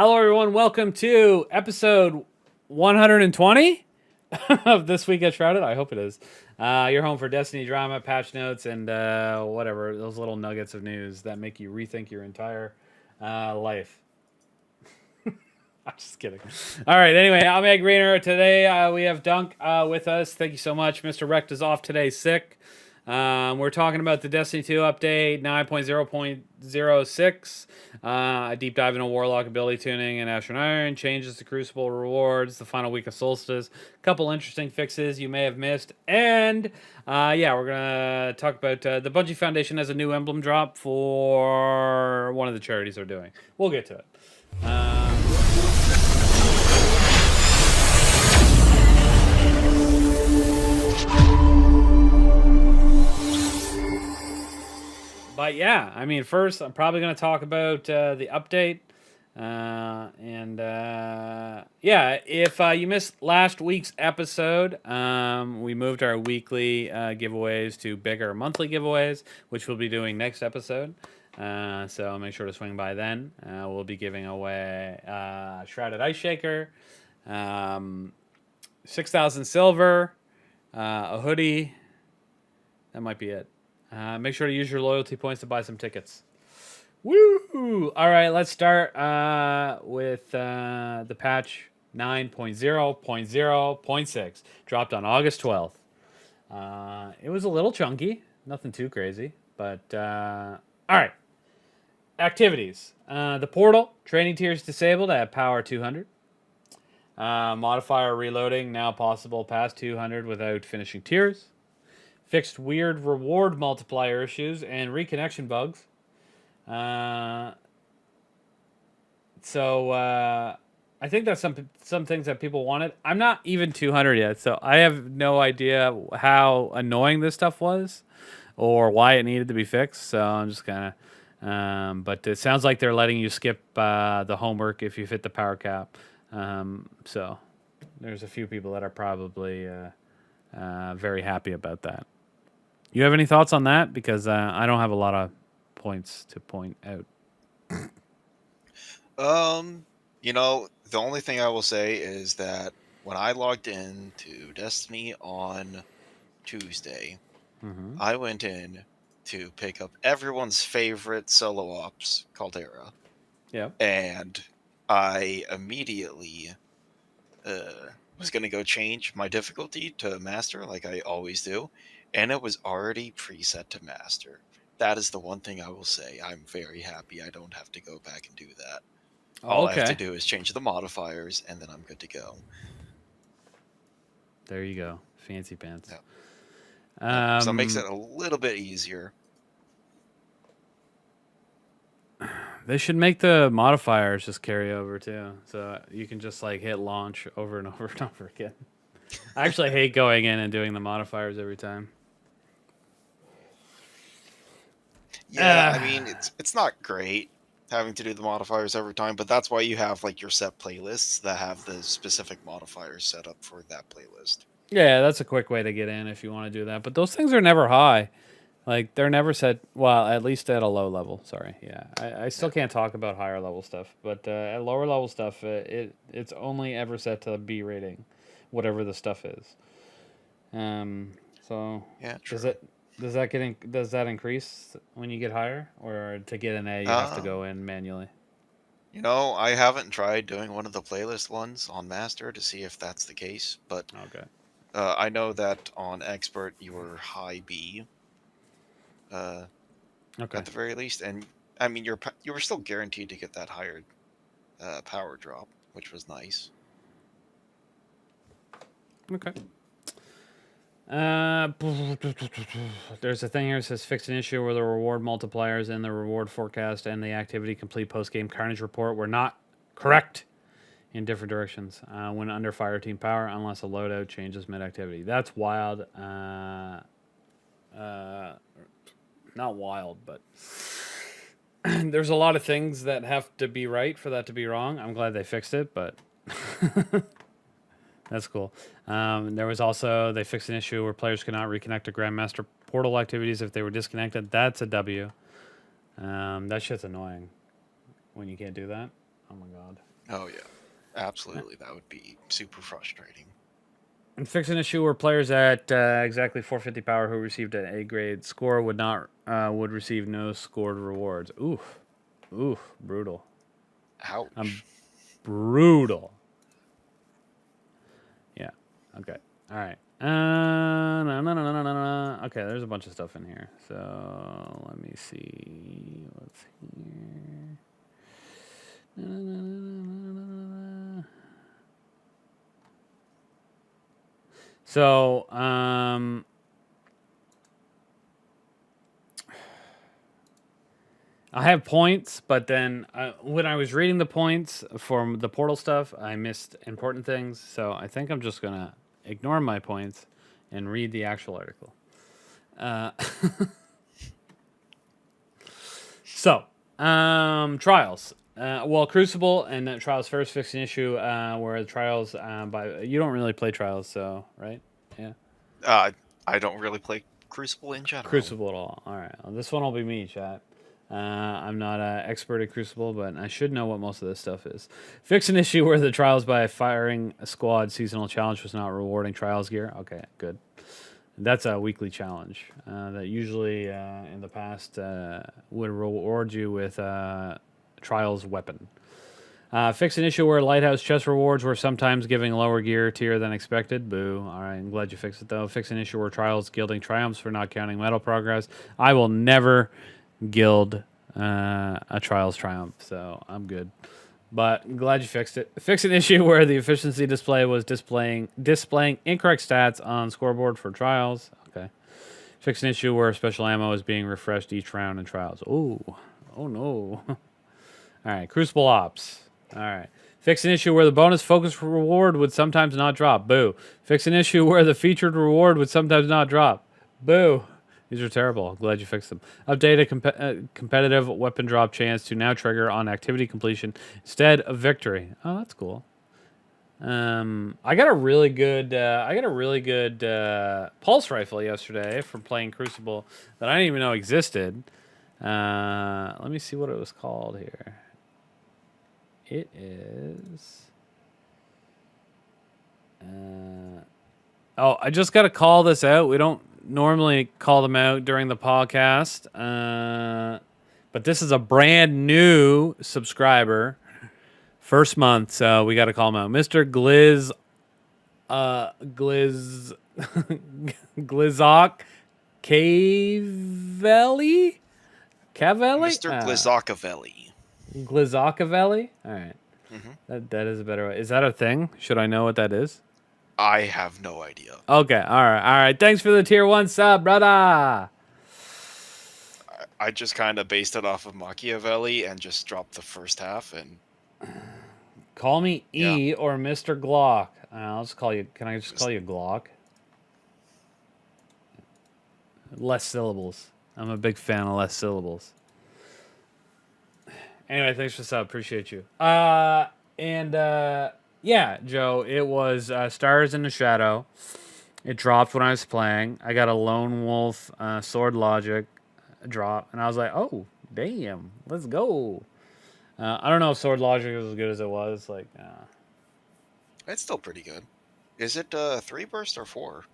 Hello, everyone. Welcome to episode 120 of This Week at Shrouded. I hope it is. Your home for Destiny drama, patch notes, and whatever, those little nuggets of news that make you rethink your entire life. I'm just kidding. All right. Anyway, I'm Egg Rainer. Today we have Dunk with us. Thank you so much. Mr. Rect is off today, sick. We're talking about the Destiny 2 update 9.0.06. A deep dive into Warlock ability tuning and Ashen Iron, changes to Crucible rewards, the final week of Solstice, a couple interesting fixes you may have missed, and we're gonna talk about the Bungie Foundation has a new emblem drop for one of the charities they're doing. We'll get to it. But yeah, I mean, first I'm probably going to talk about the update. If you missed last week's episode, we moved our weekly giveaways to bigger monthly giveaways, which we'll be doing next episode. So make sure to swing by then. We'll be giving away Shrouded Ice Shaker, 6,000 silver, a hoodie. That might be it. Make sure to use your loyalty points to buy some tickets. Woo! All right, let's start with the patch 9.0.0.6. Dropped on August 12th. It was a little chunky. Nothing too crazy. But, all right. Activities. The portal. Training tiers disabled at power 200. Modifier reloading now possible past 200 without finishing tiers. Fixed weird reward multiplier issues and reconnection bugs. I think that's some things that people wanted. I'm not even 200 yet, so I have no idea how annoying this stuff was or why it needed to be fixed. So I'm just kind of... but it sounds like they're letting you skip the homework if you hit the power cap. So there's a few people that are probably very happy about that. You have any thoughts on that? Because I don't have a lot of points to point out. The only thing I will say is that when I logged in to Destiny on Tuesday, I went in to pick up everyone's favorite solo ops, Caldera. Yeah. And I immediately was going to go change my difficulty to master like I always do. And it was already preset to master. That is the one thing I will say. I'm very happy I don't have to go back and do that. All I have to do is change the modifiers, and then I'm good to go. There you go. Fancy pants. Yeah. So it makes it a little bit easier. They should make the modifiers just carry over, too. So you can just, hit launch over and over and over again. I actually hate going in and doing the modifiers every time. Yeah, I mean, it's not great having to do the modifiers every time, but that's why you have your set playlists that have the specific modifiers set up for that playlist. Yeah, that's a quick way to get in if you want to do that. But those things are never high. They're never set, well, at least at a low level. Sorry, yeah. I still can't talk about higher level stuff. But at lower level stuff, it's only ever set to B rating, whatever the stuff is. Yeah, true. Does that increase when you get higher, or to get an A you have to go in manually? I haven't tried doing one of the playlist ones on Master to see if that's the case, but okay. I know that on Expert you were high B. Okay. At the very least, and I mean you were still guaranteed to get that higher power drop, which was nice. Okay. There's a thing here that says fix an issue where the reward multipliers in the reward forecast and the activity complete post-game carnage report were not correct in different directions when under fire team power unless a loadout changes mid-activity. That's wild. Not wild, but there's a lot of things that have to be right for that to be wrong. I'm glad they fixed it, but... That's cool. There was also, they fixed an issue where players could not reconnect to Grandmaster portal activities if they were disconnected. That's a W. That shit's annoying when you can't do that. Oh my god. Oh yeah, absolutely. That would be super frustrating. And fix an issue where players at exactly 450 power who received an A grade score would receive no scored rewards. Oof, brutal. Ouch. Brutal. Yeah. Okay. All right. Okay, there's a bunch of stuff in here. So let me see what's here. So, I have points, but then when I was reading the points for the portal stuff, I missed important things. So I think I'm just gonna ignore my points and read the actual article. Uh, so, trials. Well, Crucible and Trials first fixed an issue where the trials you don't really play trials, so right? Yeah. I don't really play Crucible in general. Crucible at all. All right. Well, this one will be me, chat. I'm not an expert at Crucible, but I should know what most of this stuff is. Fix an issue where the Trials by Firing a Squad seasonal challenge was not rewarding Trials gear. Okay, good. That's a weekly challenge that usually in the past would reward you with Trials weapon. Fix an issue where Lighthouse chest rewards were sometimes giving lower gear tier than expected. Boo. All right, I'm glad you fixed it, though. Fix an issue where Trials gilding triumphs for not counting medal progress. I will never gild a Trials triumph, so I'm good. But I'm glad you fixed it. Fix an issue where the efficiency display was displaying incorrect stats on scoreboard for Trials. Okay. Fix an issue where special ammo is being refreshed each round in Trials. Oh no. All right, Crucible Ops. All right. Fix an issue where the bonus focus reward would sometimes not drop. Boo. Fix an issue where the featured reward would sometimes not drop. Boo. These are terrible. Glad you fixed them. Update a competitive weapon drop chance to now trigger on activity completion instead of victory. Oh, that's cool. I got a really good pulse rifle yesterday from playing Crucible that I didn't even know existed. Let me see what it was called here. It is. I just got to call this out. We don't normally call them out during the podcast, but this is a brand new subscriber, first month, so we got to call him out, Mr. Glizok Cavelli. Mr. Glizakavelli. Glizakavelli. All right, that is a better way. Is that a thing? Should I know what that is? I have no idea. Okay, all right. Thanks for the tier 1 sub, brother. I just kind of based it off of Machiavelli and just dropped the first half and... Call me E or Mr. Glock. I'll just call you... Can I just call you Glock? Less syllables. I'm a big fan of less syllables. Anyway, thanks for the sub. Appreciate you. Yeah, Joe, it was Stars in the Shadow. It dropped when I was playing. I got a Lone Wolf Sword Logic drop, and I was like, oh, damn, let's go. I don't know if Sword Logic was as good as it was. It's still pretty good. Is it 3 burst or 4?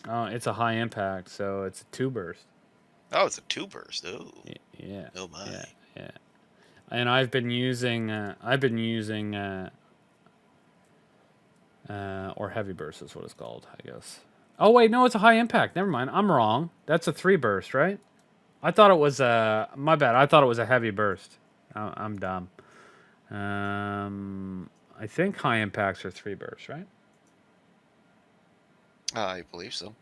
Oh, it's a high impact, so it's a 2 burst. Oh, it's a 2 burst. Oh. Yeah. Oh my. Yeah. And I've been using or heavy burst is what it's called, I guess. Oh wait, no, it's a high impact. Never mind, I'm wrong. That's a 3 burst, right? I thought it was my bad. I thought it was a heavy burst. I'm dumb. I think high impacts are 3 bursts, right? I believe so.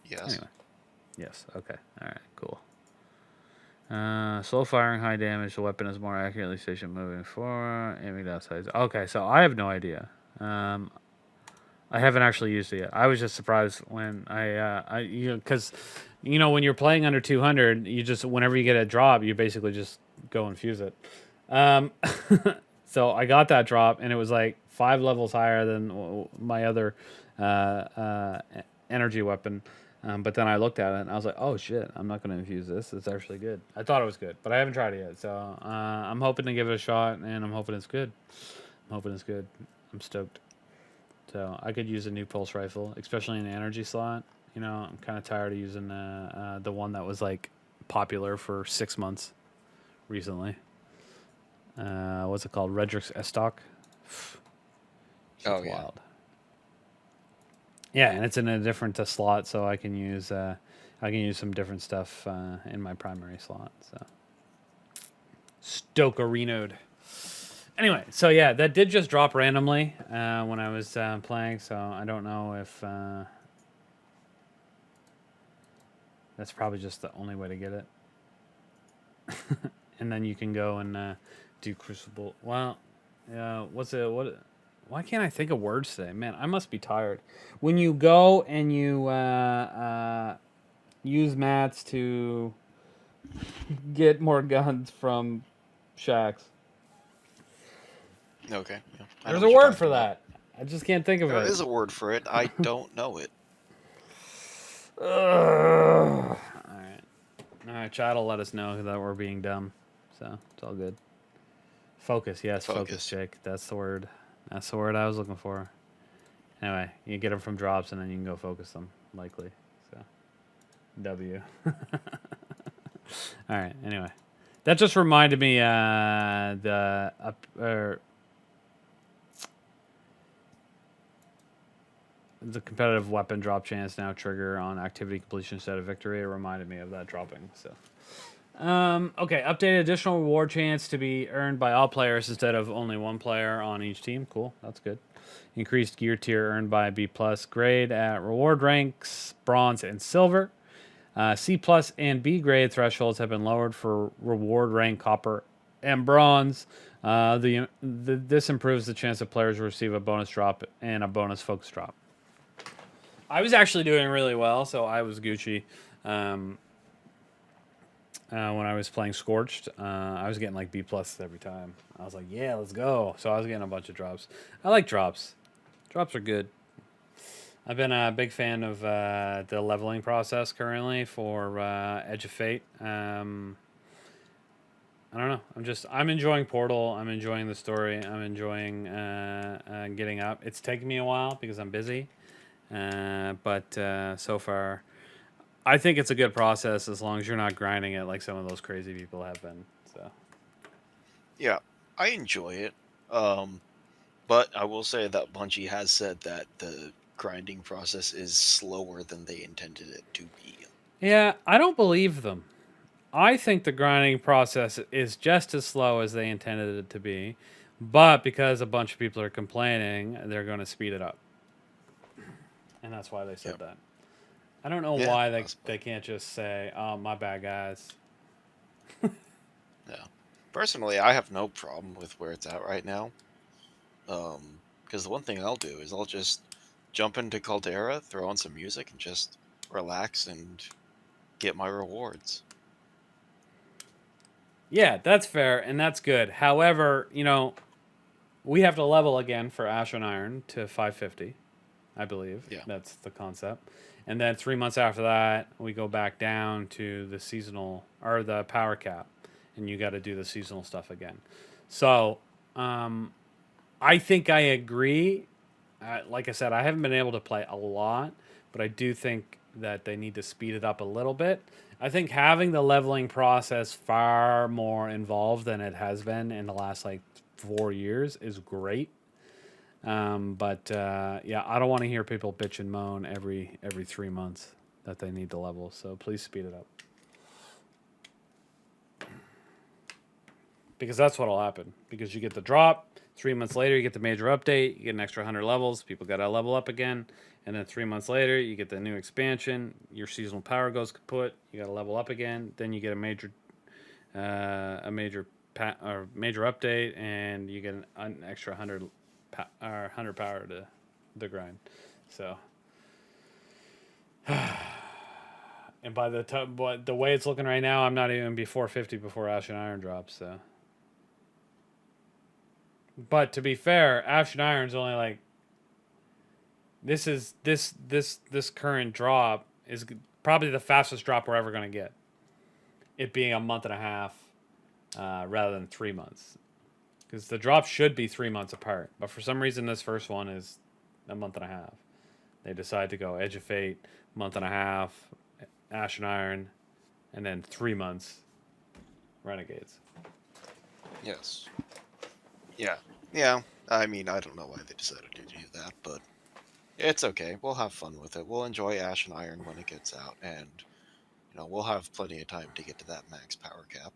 Yes. Anyway. Yes. Okay. All right. Cool. Slow firing, high damage. The weapon is more accurately stationed moving forward. Aiming down sides. Okay, so I have no idea. I haven't actually used it yet. I was just surprised when because when you're playing under 200, you just whenever you get a drop, you basically just go and fuse it. So I got that drop, and it was like 5 levels higher than my other energy weapon. But then I looked at it and I was like, oh shit, I'm not going to infuse this. It's actually good. I thought it was good, but I haven't tried it yet. So I'm hoping to give it a shot, and I'm hoping it's good. I'm hoping it's good. I'm stoked. So I could use a new pulse rifle, especially in the energy slot. You know, I'm kind of tired of using the one that was like popular for 6 months recently. What's it called? Redrix S-Stock. Oh Shit's yeah. wild. Yeah, and it's in a different slot, so I can use some different stuff in my primary slot. So Stokerinoed. Anyway, so yeah, that did just drop randomly when I was playing, so I don't know if that's probably just the only way to get it. And then you can go and do Crucible. Well, what's it? What? Why can't I think of words today? Man, I must be tired. When you go and you use mats to get more guns from shacks. Okay. Yeah. I know There's what a you're word talking for about. that. I just can't think of There it. is a word for it. I don't know it. All right. Chat will let us know that we're being dumb, so it's all good. Focus, yes, focus, Jake. That's the word. That's the word I was looking for. Anyway, you get them from drops, and then you can go focus them, likely. So, W. All right. Anyway, that just reminded me the competitive weapon drop chance now trigger on activity completion instead of victory. It reminded me of that dropping. So, okay, updated additional reward chance to be earned by all players instead of only one player on each team. Cool, that's good. Increased gear tier earned by B plus grade at reward ranks bronze and silver. C plus and B grade thresholds have been lowered for reward rank copper and bronze. This improves the chance of players to receive a bonus drop and a bonus focus drop. I was actually doing really well, so I was Gucci. When I was playing Scorched, I was getting like B plus every time. I was like, yeah, let's go. So I was getting a bunch of drops. I like drops. Drops are good. I've been a big fan of the leveling process currently for Edge of Fate. I don't know. I'm enjoying Portal. I'm enjoying the story. I'm enjoying getting up. It's taken me a while because I'm busy, but so far, I think it's a good process as long as you're not grinding it like some of those crazy people have been. So Yeah, I enjoy it. But I will say that Bungie has said that the grinding process is slower than they intended it to be. yeah, I don't believe them. I think the grinding process is just as slow as they intended it to be, but because a bunch of people are complaining, they're going to speed it up. And that's why they said Yep. that. I don't know Yeah, why possibly. they can't just say, oh, my bad, guys. Yeah. Personally, I have no problem with where it's at right now. Because the one thing I'll do is I'll just jump into Caldera, throw on some music, and just relax and get my rewards. Yeah, that's fair, and that's good. However, we have to level again for Ash and Iron to 550, I believe. Yeah. That's the concept. And then 3 months after that, we go back down to the seasonal or the power cap, and you got to do the seasonal stuff again. So, I think I agree. Like I said, I haven't been able to play a lot, but I do think that they need to speed it up a little bit. I think having the leveling process far more involved than it has been in the last like 4 years is great. But yeah, I don't want to hear people bitch and moan every 3 months that they need to level. So please speed it up. Because that's what'll happen. Because you get the drop, 3 months later you get the major update, you get an extra 100 levels, people gotta level up again, and then 3 months later you get the new expansion, your seasonal power goes kaput, you gotta level up again, then you get a major update, and you get an extra 100 power to the grind. So, and by the time, but the way it's looking right now, I'm not even be 450 before Ash and Iron drops. So, but to be fair, Ash and Iron's only like this current drop is probably the fastest drop we're ever going to get. It being a month and a half rather than 3 months. Because the drop should be 3 months apart. But for some reason, this first one is a month and a half. They decide to go Edge of Fate, month and a half, Ash and Iron, and then 3 months, Renegades. Yes. Yeah. Yeah. I mean, I don't know why they decided to do that, but it's okay. We'll have fun with it. We'll enjoy Ash and Iron when it gets out, and we'll have plenty of time to get to that max power cap.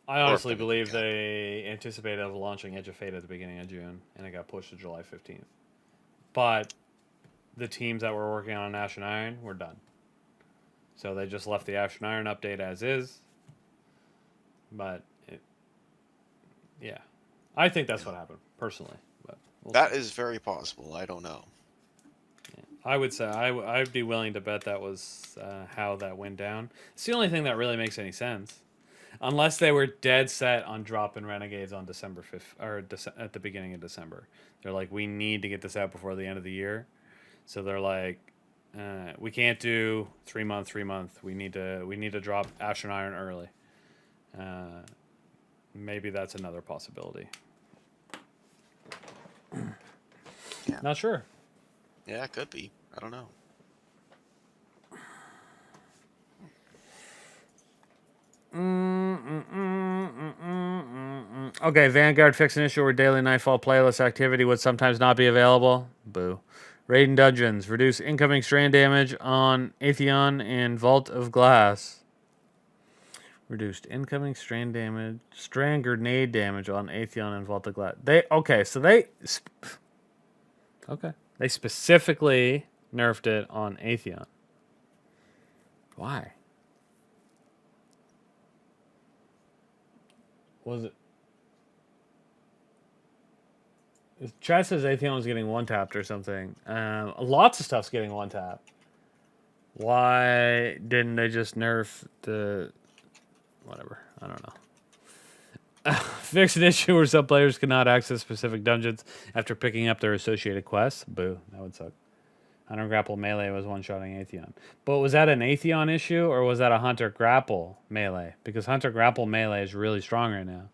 I honestly believe they anticipated launching Edge of Fate at the beginning of June, and it got pushed to July 15th. But the teams that were working on Ash and Iron were done. So they just left the Ash and Iron update as is. But, yeah. I think that's what happened, personally. But that is very possible. I don't know. Yeah. I would say, I'd be willing to bet that was how that went down. It's the only thing that really makes any sense. Unless they were dead set on dropping Renegades on December 5th, or at the beginning of December. They're like, we need to get this out before the end of the year. So they're like, we can't do 3 month. We need to drop Ash and Iron early. Maybe that's another possibility. Yeah. Not sure. Yeah, it could be. I don't know. Okay, Vanguard fixed an issue where daily nightfall playlist activity would sometimes not be available. Boo. Raid and Dungeons. Reduce incoming strand damage on Atheon and Vault of Glass. Reduced incoming strand grenade damage on Atheon and Vault of Glass. They specifically nerfed it on Atheon. Why? Was it? Chad says Atheon was getting one tapped or something. Lots of stuff's getting one tapped. Why didn't they just nerf the? Whatever. I don't know. Fix an issue where some players cannot access specific dungeons after picking up their associated quests. Boo. That would suck. Hunter Grapple Melee was one-shotting Atheon. But was that an Atheon issue or was that a Hunter Grapple Melee? Because Hunter Grapple Melee is really strong right now.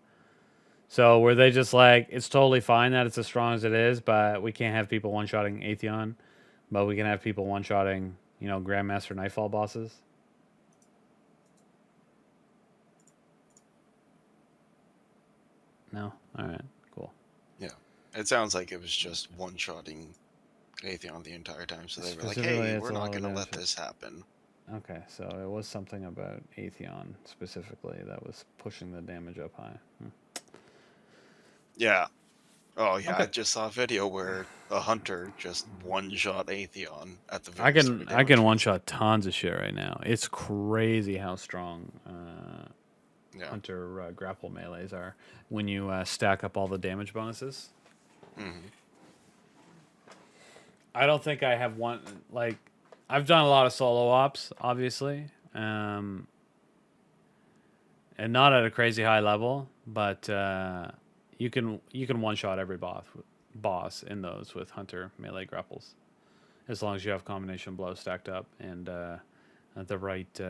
So were they just like, it's totally fine that it's as strong as it is, but we can't have people one-shotting Atheon, but we can have people one-shotting, Grandmaster Nightfall bosses? No? Alright, cool. Yeah. It sounds like it was just one-shotting Atheon the entire time, so they were like, hey, we're not going to let this happen. Okay, so it was something about Atheon specifically that was pushing the damage up high. Yeah. Oh, yeah, okay. I just saw a video where a hunter just one-shot Atheon at the very start. I can one-shot tons of shit right now. It's crazy how strong Hunter grapple melees are when you stack up all the damage bonuses. Mm-hmm. I don't think I have one, like, I've done a lot of solo ops, obviously, and not at a crazy high level, but you can one-shot every boss in those with Hunter melee grapples, as long as you have combination blows stacked up and the right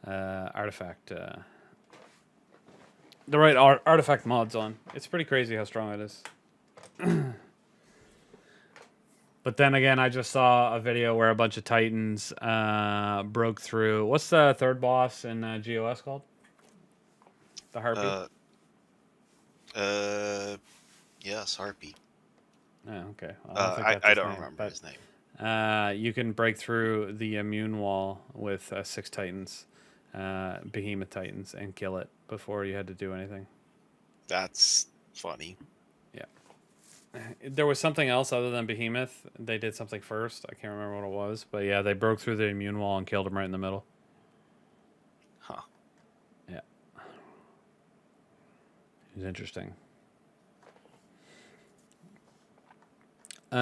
artifact, the right artifact mods on. It's pretty crazy how strong it is. But then again, I just saw a video where a bunch of Titans broke through. What's the third boss in GOS called? The Harpy? Yes, Harpy. Oh, okay. I don't remember his name. You can break through the immune wall with 6 Titans, Behemoth Titans, and kill it before you had to do anything. That's funny. Yeah. There was something else other than Behemoth. They did something first. I can't remember what it was. But yeah, they broke through the immune wall and killed him right in the middle. Huh. Yeah. It was interesting. We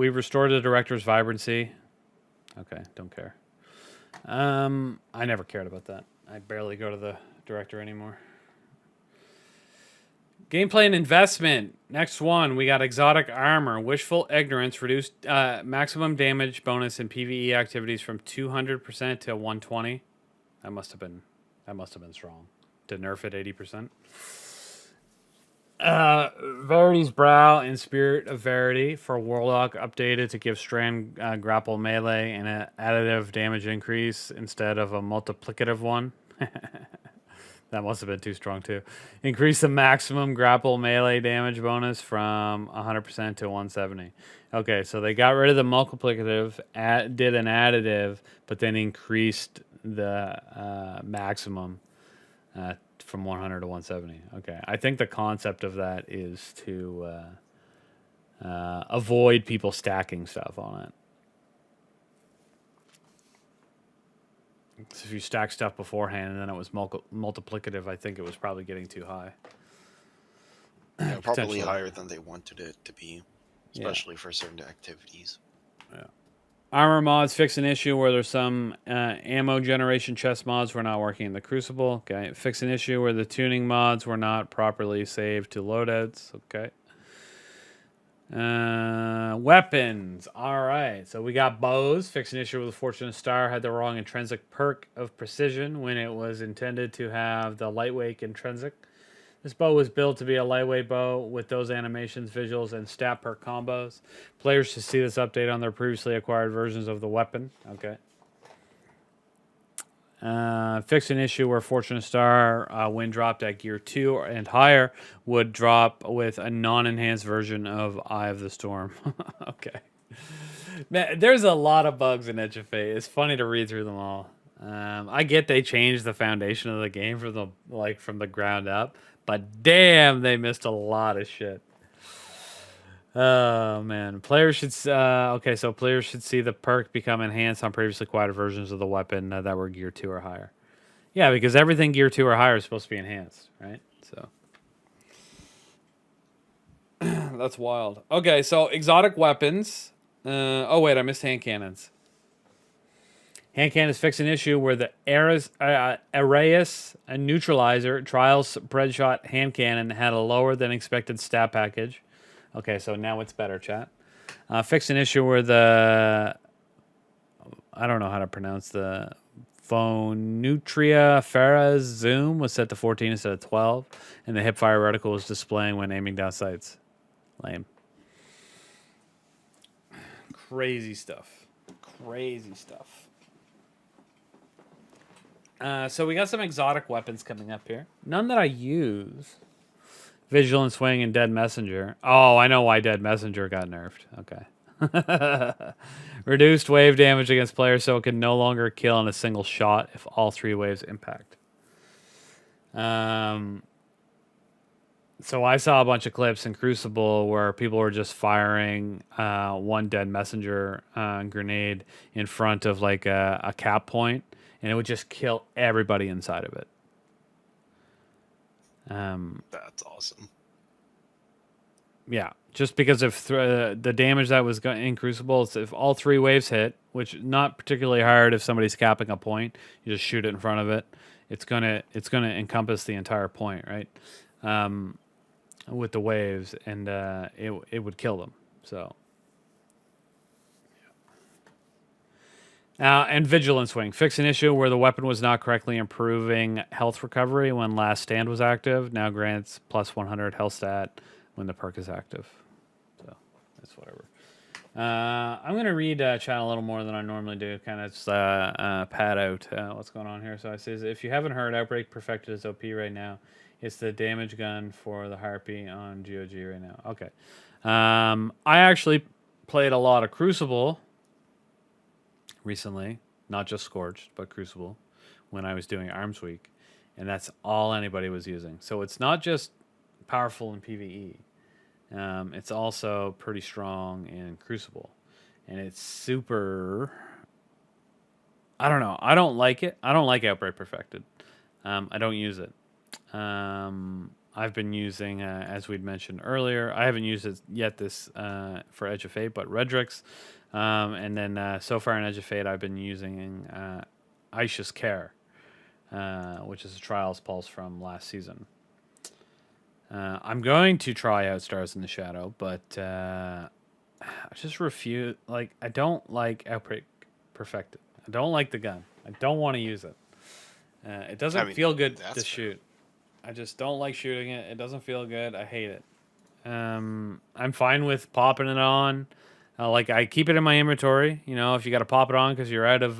restored the director's vibrancy. Okay, don't care. I never cared about that. I barely go to the director anymore. Gameplay and investment. Next one, we got exotic armor. Wishful ignorance reduced maximum damage bonus in PvE activities from 200% to 120. That must have been strong. To nerf it 80%. Verity's Brow and Spirit of Verity for Warlock updated to give Strand grapple melee and an additive damage increase instead of a multiplicative one. That must have been too strong too. Increase the maximum grapple melee damage bonus from 100% to 170. Okay, so they got rid of the multiplicative, did an additive, but then increased the maximum from 100 to 170. Okay, I think the concept of that is to avoid people stacking stuff on it. So if you stack stuff beforehand and then it was multiplicative, I think it was probably getting too high. Yeah, probably higher than they wanted it to be, especially for certain activities. Yeah. Armor mods fix an issue where there's some ammo generation chest mods were not working in the Crucible. Okay. Fix an issue where the tuning mods were not properly saved to loadouts. Okay. Weapons. All right. So we got bows. Fix an issue with the Fortunate Star had the wrong intrinsic perk of precision when it was intended to have the lightweight intrinsic. This bow was built to be a lightweight bow with those animations, visuals, and stat perk combos. Players should see this update on their previously acquired versions of the weapon. Okay. Fix an issue where Fortunate Star, when dropped at Gear 2 and higher, would drop with a non-enhanced version of Eye of the Storm. Okay. Man, there's a lot of bugs in Edge of Fate. It's funny to read through them all. I get they changed the foundation of the game from the ground up, but damn, they missed a lot of shit. Oh man, players should players should see the perk become enhanced on previously acquired versions of the weapon that were Gear 2 or higher. Yeah, because everything Gear 2 or higher is supposed to be enhanced, right? So that's wild. Okay, so exotic weapons. Oh wait, I missed hand cannons. Hand cannons fix an issue where the Arius neutralizer trial spread shot hand cannon had a lower than expected stat package. Okay, so now it's better, chat. Fix an issue where I don't know how to pronounce the Phonutria Ferra's zoom was set to 14 instead of 12, and the hipfire reticle was displaying when aiming down sights. Lame. Crazy stuff. Crazy stuff. So we got some exotic weapons coming up here. None that I use. Vigilant Swing and Dead Messenger. Oh, I know why Dead Messenger got nerfed. Okay. Reduced wave damage against players so it can no longer kill in a single shot if all 3 waves impact. So I saw a bunch of clips in Crucible where people were just firing one Dead Messenger grenade in front of like a cap point, and it would just kill everybody inside of it. That's awesome. Yeah, just because of the damage that was in Crucible, if all 3 waves hit, which not particularly hard if somebody's capping a point, you just shoot it in front of it. It's gonna encompass the entire point, right? With the waves, and it would kill them. So. And Vigilant Swing. Fix an issue where the weapon was not correctly improving health recovery when Last Stand was active. Now grants plus 100 health stat when the perk is active. So, that's whatever. I'm going to read chat a little more than I normally do. Kind of just pad out what's going on here. So it says, if you haven't heard, Outbreak Perfected is OP right now. It's the damage gun for the Harpy on GOG right now. Okay. I actually played a lot of Crucible recently, not just Scorched, but Crucible, when I was doing Arms Week, and that's all anybody was using. So it's not just powerful in PvE, it's also pretty strong in Crucible, and it's super. I don't know. I don't like it. I don't like Outbreak Perfected. I don't use it. I've been using, as we'd mentioned earlier, I haven't used it yet for Edge of Fate, but Redrix. And then so far in Edge of Fate, I've been using Aisha's Care, which is a Trials Pulse from last season. I'm going to try out Stars in the Shadow, but I just refuse. Like, I don't like Outbreak Perfected. I don't like the gun. I don't want to use it. It I doesn't mean, feel good to that's fair. shoot. I just don't like shooting it. It doesn't feel good. I hate it. I'm fine with popping it on. Like I keep it in my inventory. You know, if you got to pop it on because you're out of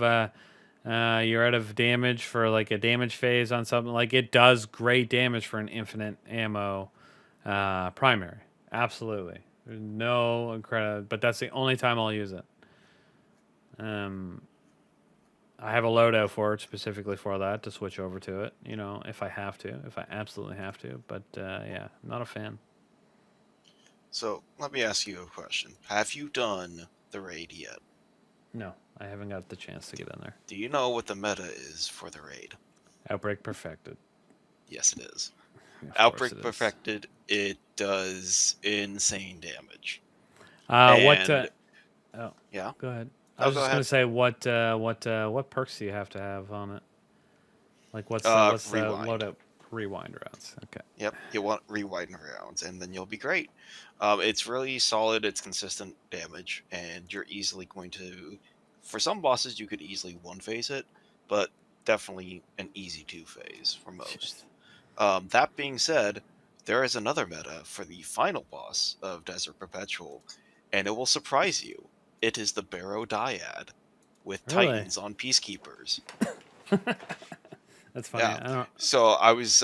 damage for like a damage phase on something, like it does great damage for an infinite ammo primary. Absolutely. There's no credit, but that's the only time I'll use it. I have a loadout for it specifically for that to switch over to it. You know, if I have to, if I absolutely have to. But yeah, not a fan. So let me ask you a question. Have you done the raid yet? No, I haven't got the chance to get in there. Do you know what the meta is for the raid? Outbreak Perfected. Yes, it is. Of course Outbreak it is. Perfected, it does insane damage. What? And Oh, yeah, go ahead. I oh, was go just gonna ahead. say what perks do you have to have on it? Like what's the Rewind. loadout rewind rounds? Okay. Yep, you want rewind rounds, and then you'll be great. It's really solid. It's consistent damage, and you're easily going to. For some bosses, you could easily one phase it, but definitely an easy two phase for most. That being said, there is another meta for the final boss of Desert Perpetual, and it will surprise you. It is the Barrow Dyad with Really? Titans on Peacekeepers. That's funny. Yeah. I don't. So I was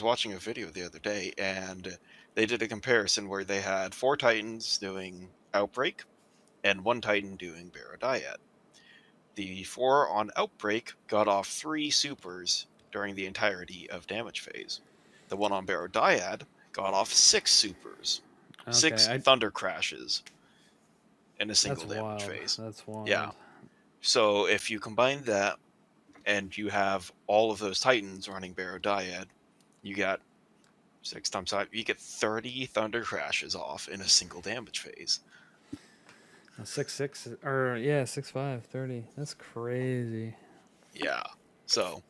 watching a video the other day, and they did a comparison where they had 4 Titans doing Outbreak and 1 Titan doing Barrow Dyad. The 4 on Outbreak got off 3 supers during the entirety of damage phase. The one on Barrow Dyad got off 6 supers, Okay. 6 thunder crashes in a single That's damage wild. phase. That's Yeah. wild. So if you combine that and you have all of those Titans running Barrow Dyad, you got 6 times 5, you get 30 thunder crashes off in a single damage phase. 6'6" or yeah 6'5", 30. That's crazy. Yeah. So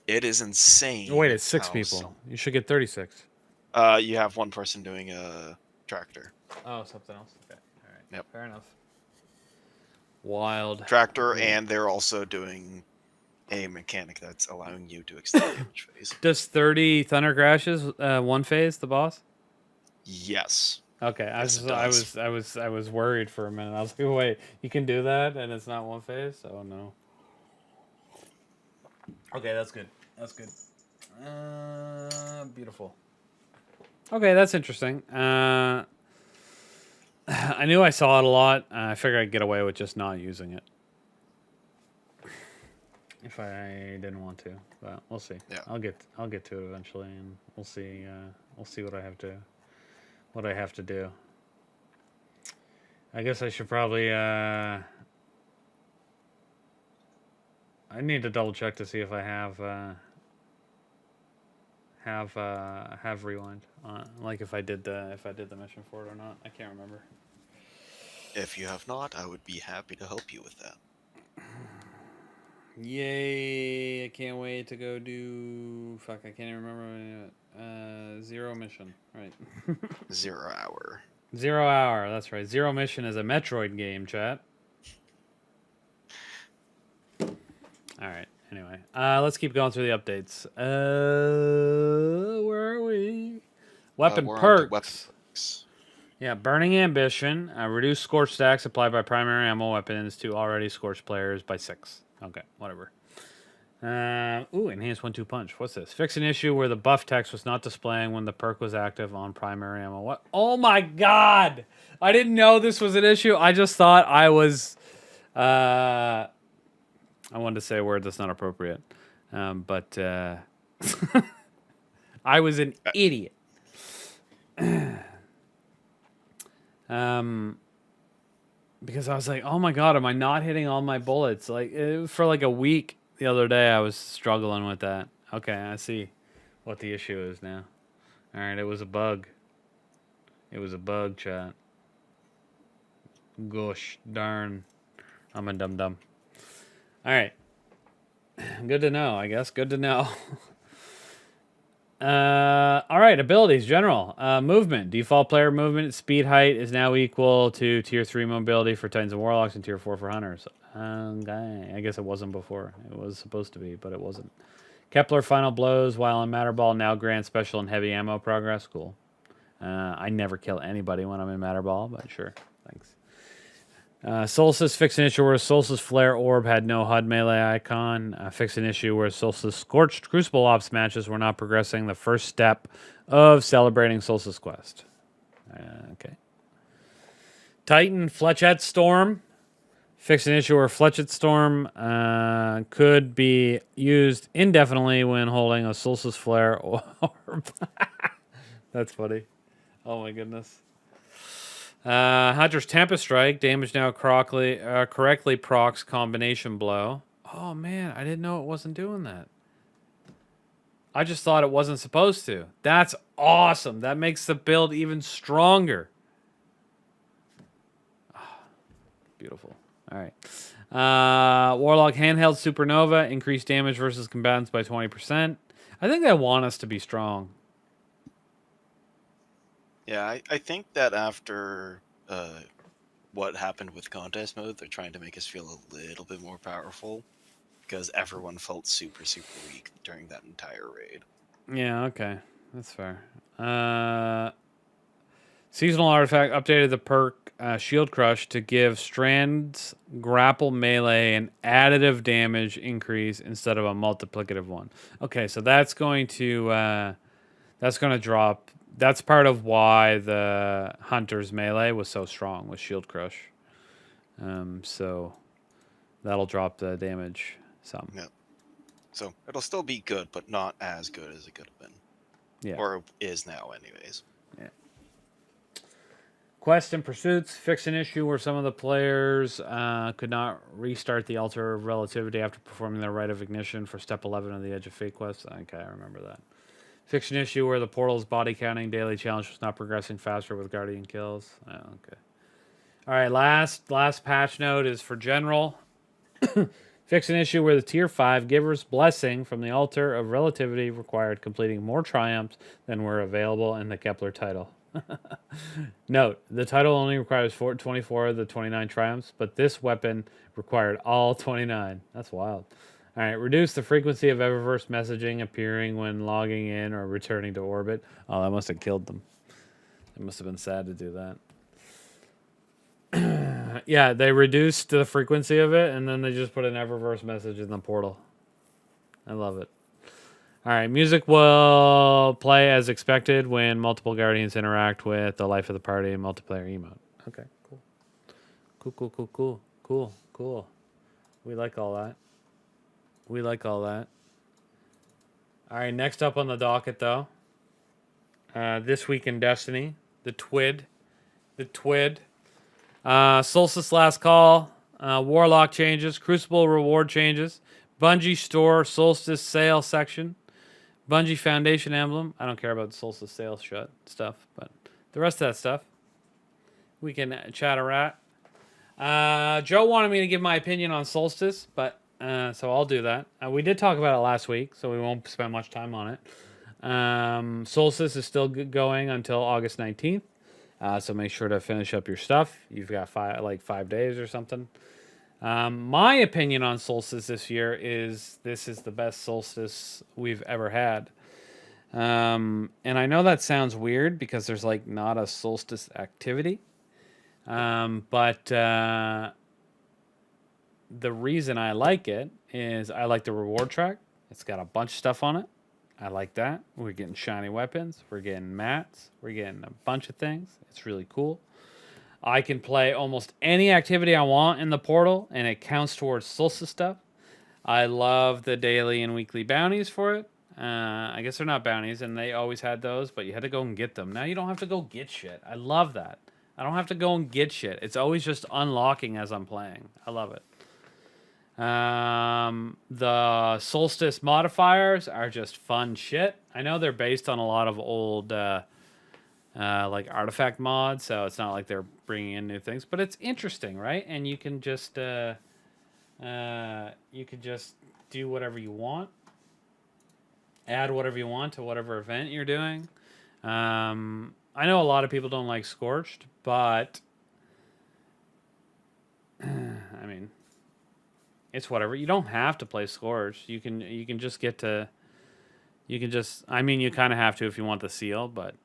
it is insane. Wait, it's 6 how people. You should get 36. you have one person doing a tractor. Oh, something else. Okay. All right. Yep. Fair enough. Wild. Tractor, Yeah. and they're also doing a mechanic that's allowing you to extend damage phase. Does 30 thunder crashes one phase the boss? Yes. Okay, Yes, it does. I was worried for a minute. I was like, wait, you can do that and it's not one phase? Oh no. Okay, that's good. That's good. Beautiful. Okay, that's interesting. I knew I saw it a lot. I figured I'd get away with just not using it if I didn't want to. But we'll see. Yeah. I'll get to it eventually, and we'll see. We'll see what I have to do. I guess I should probably. I need to double check to see if I have rewind. Like if I did the mission for it or not. I can't remember. If you have not, I would be happy to help you with that. Yay! I can't wait to go do. Fuck! I can't even remember. Zero mission. Right. 0 hour. 0 hour. That's right. Zero mission is a Metroid game, chat. All right. Anyway, let's keep going through the updates. Where are we? Weapon We're on to perks. weapon perks. Yeah, Burning Ambition. Reduce scorch stacks applied by primary ammo weapons to already scorched players by 6. Okay, whatever. Enhanced 1-2 punch. What's this? Fix an issue where the buff text was not displaying when the perk was active on primary ammo. What? Oh my god! I didn't know this was an issue. I just thought I was. I wanted to say a word that's not appropriate, but I was an idiot. Because I was like, oh my god, am I not hitting all my bullets? Like for like a week the other day, I was struggling with that. Okay, I see what the issue is now. All right, it was a bug. It was a bug, chat. Gosh darn, I'm a dum dum. All right, good to know. I guess good to know. All right, abilities, general. Movement. Default player movement, speed, height is now equal to tier 3 mobility for Titans and Warlocks and tier 4 for Hunters. Okay. I guess it wasn't before. It was supposed to be, but it wasn't. Kepler final blows while in Matter Ball now grants special and heavy ammo progress. Cool. I never kill anybody when I'm in Matter Ball, but sure. Thanks. Solstice fixed an issue where Solstice Flare Orb had no HUD melee icon. Fixed an issue where Solstice Scorched Crucible Ops matches were not progressing the first step of celebrating Solstice Quest. Okay. Titan Fletchette Storm. Fixed an issue where Fletchette Storm could be used indefinitely when holding a Solstice Flare Orb. That's funny. Oh my goodness. Hunter's Tempest Strike. Damage now correctly procs combination blow. Oh man, I didn't know it wasn't doing that. I just thought it wasn't supposed to. That's awesome. That makes the build even stronger. Beautiful. All right. Warlock Handheld Supernova. Increased damage versus combatants by 20%. I think they want us to be strong. Yeah, I think that after what happened with contest mode, they're trying to make us feel a little bit more powerful because everyone felt super, super weak during that entire raid. Yeah, okay. That's fair. Seasonal Artifact updated the perk Shield Crush to give Strands grapple melee an additive damage increase instead of a multiplicative one. Okay, so that's going to drop. That's part of why the Hunter's melee was so strong with Shield Crush. So that'll drop the damage some. Yeah. So it'll still be good, but not as good as it could have been. Yeah. Or is now, anyways. Yeah. Quest and Pursuits fixed an issue where some of the players could not restart the Altar of Relativity after performing their Rite of Ignition for Step 11 of the Edge of Fate quest. Okay, I remember that. Fixed an issue where the Portal's body counting daily challenge was not progressing faster with Guardian kills. Oh, okay. All right, last patch note is for General. Fix an issue where the Tier 5 Giver's Blessing from the Altar of Relativity required completing more triumphs than were available in the Kepler title. Note, the title only requires 24 of the 29 triumphs, but this weapon required all 29. That's wild. All right, reduce the frequency of Eververse messaging appearing when logging in or returning to orbit. Oh, that must have killed them. It must have been sad to do that. Yeah, they reduced the frequency of it, and then they just put an Eververse message in the portal. I love it. All right, music will play as expected when multiple Guardians interact with the life of the party and multiplayer emote. Okay, cool. We like all that. All right, next up on the docket, though. This week in Destiny, the TWID. Solstice Last Call. Warlock changes. Crucible reward changes. Bungie store Solstice sale section. Bungie Foundation emblem. I don't care about the Solstice sale stuff, but the rest of that stuff, we can chat a rat. Joe wanted me to give my opinion on Solstice, but so I'll do that. We did talk about it last week, so we won't spend much time on it. Solstice is still going until August 19th, so make sure to finish up your stuff. You've got 5 days or something. My opinion on Solstice this year is this is the best Solstice we've ever had. And I know that sounds weird because there's not a Solstice activity. But the reason I like it is I like the reward track. It's got a bunch of stuff on it. I like that. We're getting shiny weapons. We're getting mats. We're getting a bunch of things. It's really cool. I can play almost any activity I want in the portal, and it counts towards Solstice stuff. I love the daily and weekly bounties for it. I guess they're not bounties, and they always had those, but you had to go and get them. Now you don't have to go get shit. I love that. I don't have to go and get shit. It's always just unlocking as I'm playing. I love it. The Solstice modifiers are just fun shit. I know they're based on a lot of old artifact mods, so it's not like they're bringing in new things, but it's interesting, right? And you can just do whatever you want. add whatever you want to whatever event you're doing. I know a lot of people don't like Scorched, but I mean, it's whatever. You don't have to play Scorched. You can just get to. You can just. I mean, you kind of have to if you want the seal, but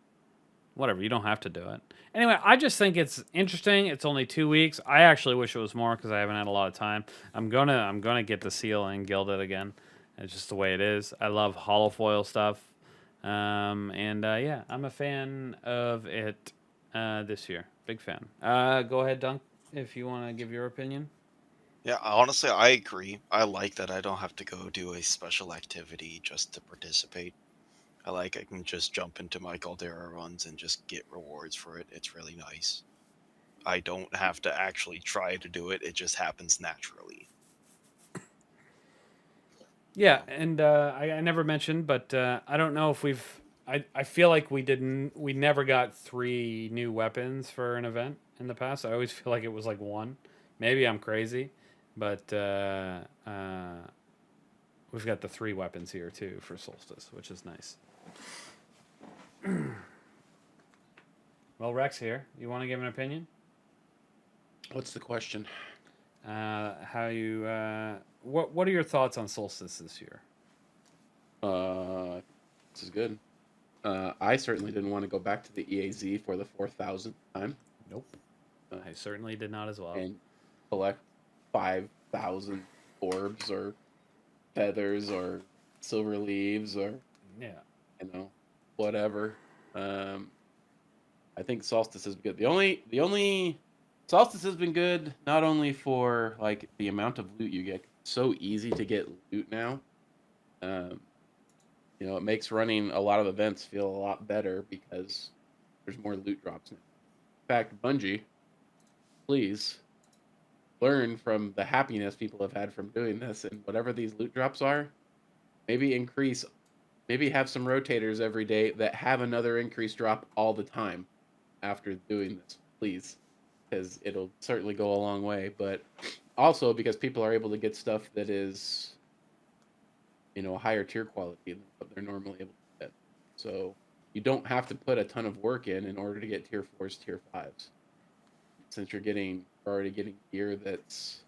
whatever. You don't have to do it. Anyway, I just think it's interesting. It's only 2 weeks. I actually wish it was more because I haven't had a lot of time. I'm gonna get the seal and gild it again. It's just the way it is. I love holofoil stuff, and yeah, I'm a fan of it this year. Big fan. Go ahead, Dunk, if you want to give your opinion. Yeah, honestly, I agree. I like that I don't have to go do a special activity just to participate. I can just jump into my Caldera runs and just get rewards for it. It's really nice. I don't have to actually try to do it. It just happens naturally. Yeah, and I never mentioned, but I don't know if we've. I feel like we never got 3 new weapons for an event in the past. I always feel like it was like 1. Maybe I'm crazy, but we've got the 3 weapons here too for Solstice, which is nice. Well, Rex here. You want to give an opinion? What's the question? How you? What are your thoughts on Solstice this year? This is good. I certainly didn't want to go back to the EAZ for the 4,000th time. Nope. I certainly did not as well. And collect 5,000 orbs or feathers or silver leaves or Yeah. Whatever. I think Solstice has been good. The only Solstice has been good not only for like the amount of loot you get. It's so easy to get loot now. It makes running a lot of events feel a lot better because there's more loot drops now. In fact, Bungie, please learn from the happiness people have had from doing this, and whatever these loot drops are, maybe have some rotators every day that have another increase drop all the time after doing this, please, because it'll certainly go a long way. But also because people are able to get stuff that is a higher tier quality than what they're normally able to get. So you don't have to put a ton of work in order to get tier 4s, tier 5s. Since you're already getting gear that's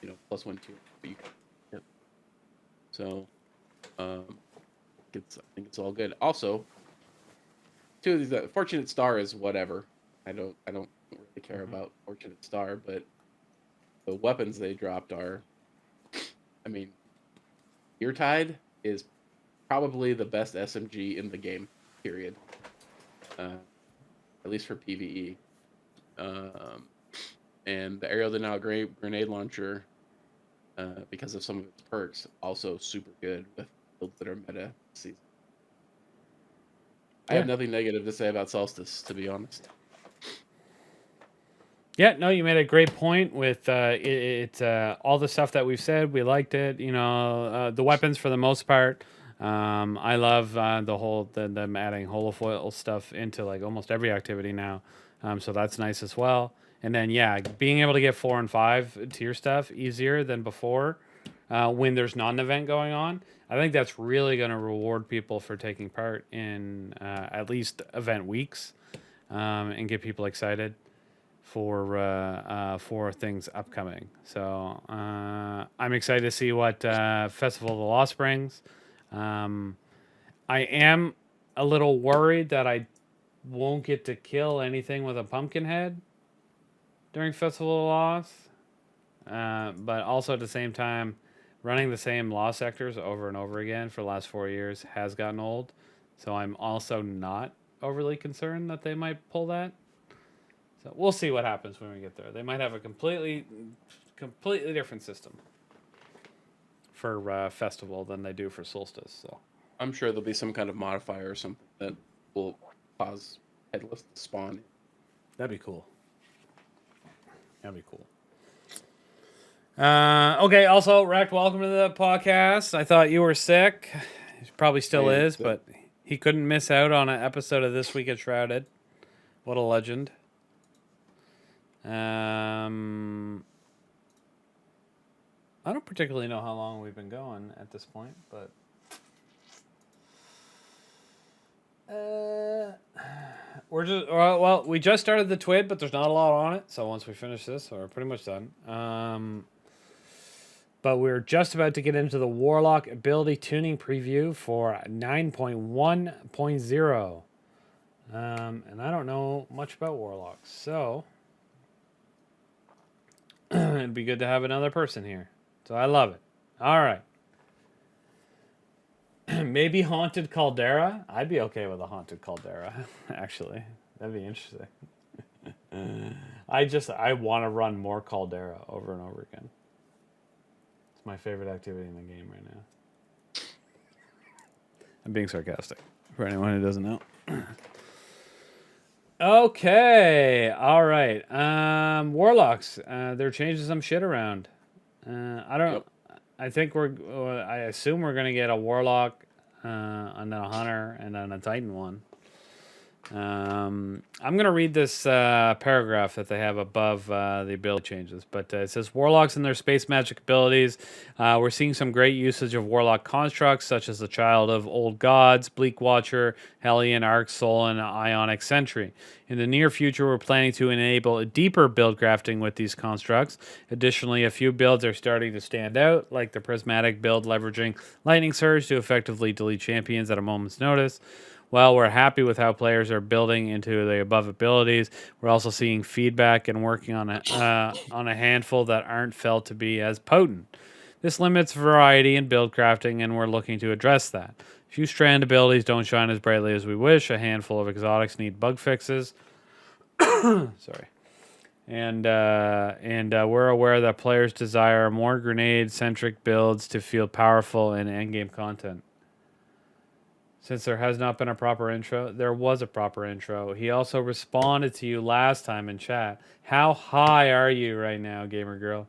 +1 tier. You can get. So I think it's all good. Also, 2 of these Fortunate Star is whatever. I don't really care about Fortunate Star, but the weapons they dropped are, I mean, Eartide is probably the best SMG in the game, period. At least for PvE. And the aerial denial grenade launcher, because of some of its perks, also super good with builds that are meta this season. I have nothing negative to say about Solstice, to be honest. Yeah, no, you made a great point with all the stuff that we've said. We liked it. The weapons for the most part. I love them adding holofoil stuff into like almost every activity now. So that's nice as well. And then being able to get 4 and 5 tier stuff easier than before when there's not an event going on. I think that's really going to reward people for taking part in at least event weeks and get people excited for things upcoming. So I'm excited to see what Festival of the Lost brings. I am a little worried that I won't get to kill anything with a pumpkin head during Festival of the Lost. But also at the same time, running the same Lost sectors over and over again for the last 4 years has gotten old. So I'm also not overly concerned that they might pull that. So we'll see what happens when we get there. They might have a completely different system for Festival than they do for Solstice. So I'm sure there'll be some kind of modifier or something that will cause headless to spawn. that'd be cool. Okay, also, Rect, welcome to the podcast. I thought you were sick. He probably still is, but he couldn't miss out on an episode of This Week at Shrouded. What a legend. I don't particularly know how long we've been going at this point, but we just started the TWID, but there's not a lot on it. So once we finish this, we're pretty much done. But we're just about to get into the Warlock ability tuning preview for 9.1.0. And I don't know much about Warlocks, so it'd be good to have another person here. So I love it. All right. Maybe Haunted Caldera. I'd be okay with a Haunted Caldera, actually. That'd be interesting. I want to run more Caldera over and over again. It's my favorite activity in the game right now. I'm being sarcastic for anyone who doesn't know. Okay, all right. Warlocks. They're changing some shit around. I don't. Yep. I think I assume we're gonna get a Warlock, and then a Hunter, and then a Titan one. I'm gonna read this paragraph that they have above the ability changes, but it says Warlocks and their space magic abilities. We're seeing some great usage of Warlock constructs such as the Child of Old Gods, Bleak Watcher, Hellion, Arc Soul, and Ionic Sentry. In the near future, we're planning to enable a deeper build crafting with these constructs. Additionally, a few builds are starting to stand out, like the Prismatic build leveraging Lightning Surge to effectively delete champions at a moment's notice. While we're happy with how players are building into the above abilities, we're also seeing feedback and working on a handful that aren't felt to be as potent. This limits variety in build crafting, and we're looking to address that. A few strand abilities don't shine as brightly as we wish. A handful of exotics need bug fixes. Sorry. And we're aware that players desire more grenade-centric builds to feel powerful in endgame content. Since there has not been a proper intro, there was a proper intro. He also responded to you last time in chat. How high are you right now, gamer girl?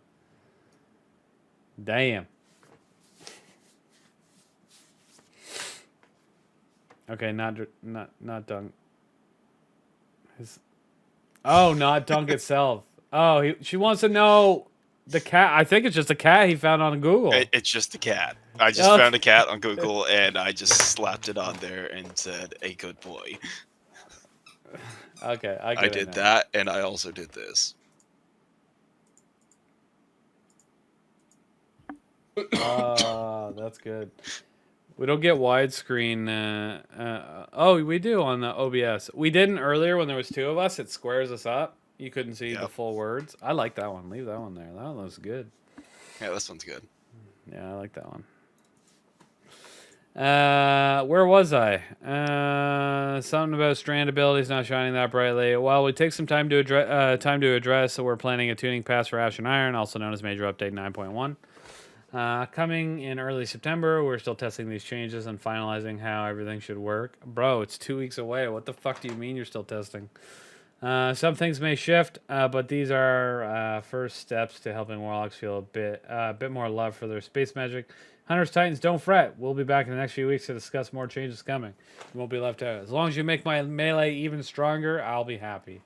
Damn. Okay, not Dunk. Not Dunk itself. Oh, she wants to know the cat. I think it's just a cat he found on Google. It's just a cat. I just found a cat on Google and I just slapped it on there and said, "A good boy." Okay, I did that, and I also did this. That's good. We don't get widescreen. We do on the OBS. We didn't earlier when there was two of us. It squares us up. You couldn't see the full words. I like that one. Leave that one there. That one looks good. Yeah, this one's good. Yeah, I like that one. Where was I? Something about strand abilities not shining that brightly. Well, we take some time to address. So we're planning a tuning pass for Ash and Iron, also known as Major Update 9.1. Coming in early September. We're still testing these changes and finalizing how everything should work. Bro, it's 2 weeks away. What the fuck do you mean you're still testing? Some things may shift, but these are first steps to helping Warlocks feel a bit more love for their space magic. Hunters, Titans, don't fret. We'll be back in the next few weeks to discuss more changes coming. You won't be left out. As long as you make my melee even stronger, I'll be happy.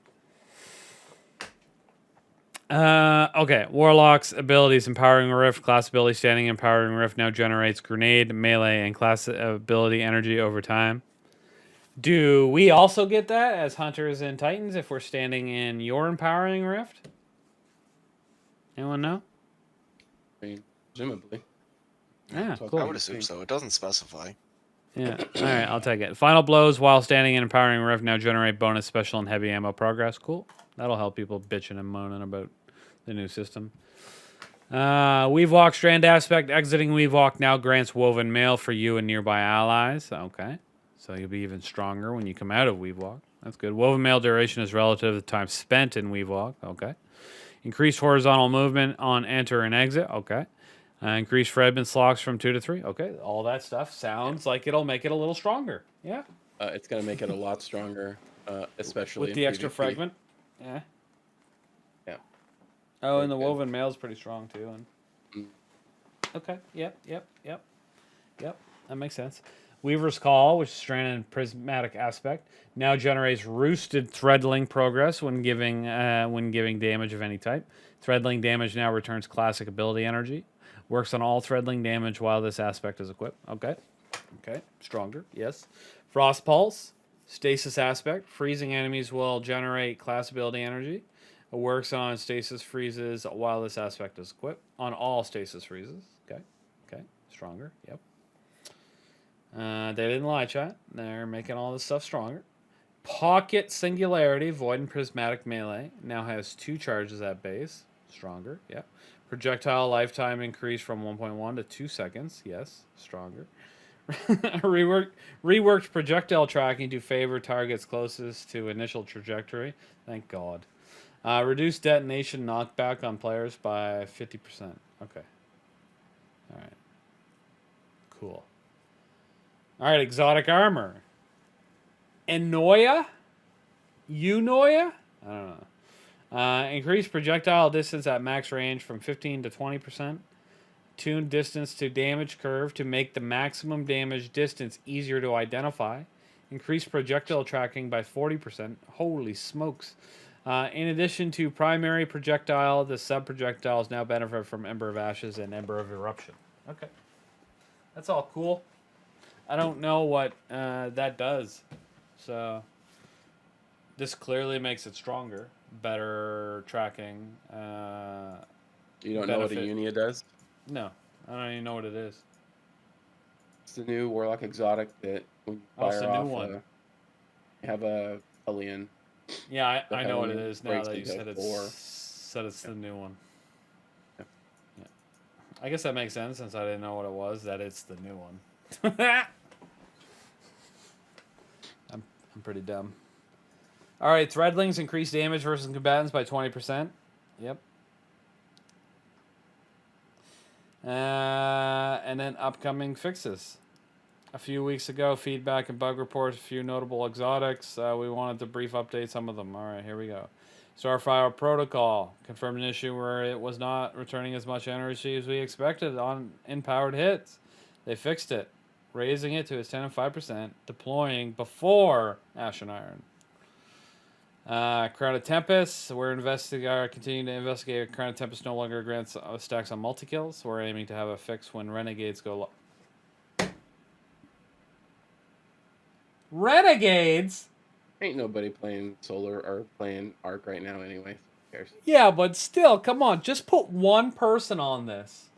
Okay, Warlock's abilities: Empowering Rift, class ability standing Empowering Rift now generates grenade, melee, and class ability energy over time. Do we also get that as Hunters and Titans if we're standing in your Empowering Rift? Anyone know? Presumably. Yeah, cool. I would assume so. It doesn't specify. Yeah. All right, I'll take it. Final blows while standing in Empowering Rift now generate bonus special and heavy ammo progress. Cool. That'll help people bitching and moaning about the new system. Weave Walk Strand Aspect. Exiting Weave Walk now grants Woven Mail for you and nearby allies. Okay. So you'll be even stronger when you come out of Weave Walk. That's good. Woven Mail duration is relative to the time spent in Weave Walk. Okay. Increased horizontal movement on enter and exit. Okay. Increased fragment slots from 2 to 3. Okay. All that stuff sounds like it'll make it a little stronger. Yeah. It's going to make it a lot stronger, especially with the extra PvP. fragment. Yeah. Yeah. Oh, and the Good. Woven Mail is pretty strong too. And okay. Yep. That makes sense. Weaver's Call, which is stranded in Prismatic Aspect, now generates Roosted Threadling progress when giving damage of any type. Threadling damage now returns classic ability energy. Works on all threadling damage while this aspect is equipped. Okay. Stronger. Yes. Frost Pulse. Stasis aspect. Freezing enemies will generate class ability energy. It works on stasis freezes while this aspect is equipped. On all stasis freezes. Okay. Stronger. Yep. They didn't lie, chat. They're making all this stuff stronger. Pocket Singularity, Void and Prismatic Melee. Now has 2 charges at base. Stronger, yep. Projectile lifetime increased from 1.1 to 2 seconds. Yes, stronger. Reworked projectile tracking to favor targets closest to initial trajectory. Thank God. Reduced detonation knockback on players by 50%. Okay. Alright. Cool. Alright, exotic armor. Eunoia? I don't know. Increased projectile distance at max range from 15 to 20%. Tune distance to damage curve to make the maximum damage distance easier to identify. Increased projectile tracking by 40%. Holy smokes. In addition to primary projectile, the sub-projectiles now benefit from Ember of Ashes and Ember of Eruption. Okay. That's all cool. I don't know what that does. So this clearly makes it stronger, better tracking. You don't know what a Unia does? No, I don't even know what it is. It's the new Warlock exotic that when you fire it's a off, new one. You have a Hellion. Yeah, I know what it Hellion is now breaks that you into said it's the new one. Yeah. Yeah, I guess that makes sense since I didn't know what it was. That it's the new one. I'm pretty dumb. All right, Threadlings increase damage versus combatants by 20%. Yep. And then upcoming fixes. A few weeks ago, feedback and bug reports, a few notable exotics. We wanted to brief update some of them. All right, here we go. Starfire Protocol confirmed an issue where it was not returning as much energy as we expected on empowered hits. They fixed it, raising it to its 10 and 5%, deploying before Ashen Iron. Crown of Tempest, we're continuing to investigate. Crown of Tempest no longer grants stacks on multi-kills. We're aiming to have a fix when Renegades go low. Renegades? Ain't nobody playing Solar or playing Arc right now anyway. Who cares? Yeah, but still, come on. Just put one person on this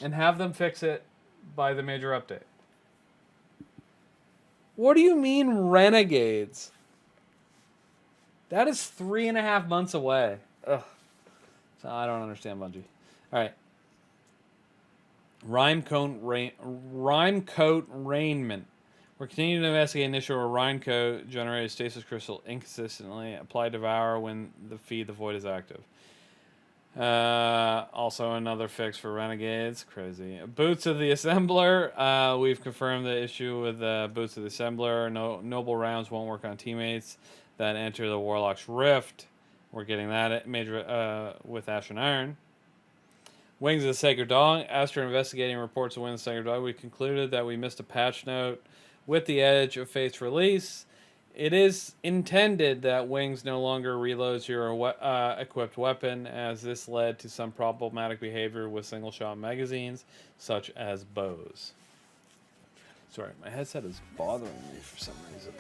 and have them fix it by the major update. What do you mean Renegades? That is 3.5 months away. Ugh. So I don't understand Bungie. All right. Rhymecoat Rainment. We're continuing to investigate an issue where Rhymecoat generated stasis crystal inconsistently. Apply Devour when the Feed the Void is active. Also another fix for Renegades. Crazy. Boots of the Assembler. We've confirmed the issue with Boots of the Assembler. Noble rounds won't work on teammates that enter the Warlock's Rift. We're getting that major with Ashen Iron. Wings of the Sacred Dog. After investigating reports of Wings of the Sacred Dog, we concluded that we missed a patch note with the Edge of Fate's release. It is intended that Wings no longer reloads your equipped weapon, as this led to some problematic behavior with single-shot magazines, such as bows. Sorry, my headset is bothering me for some reason.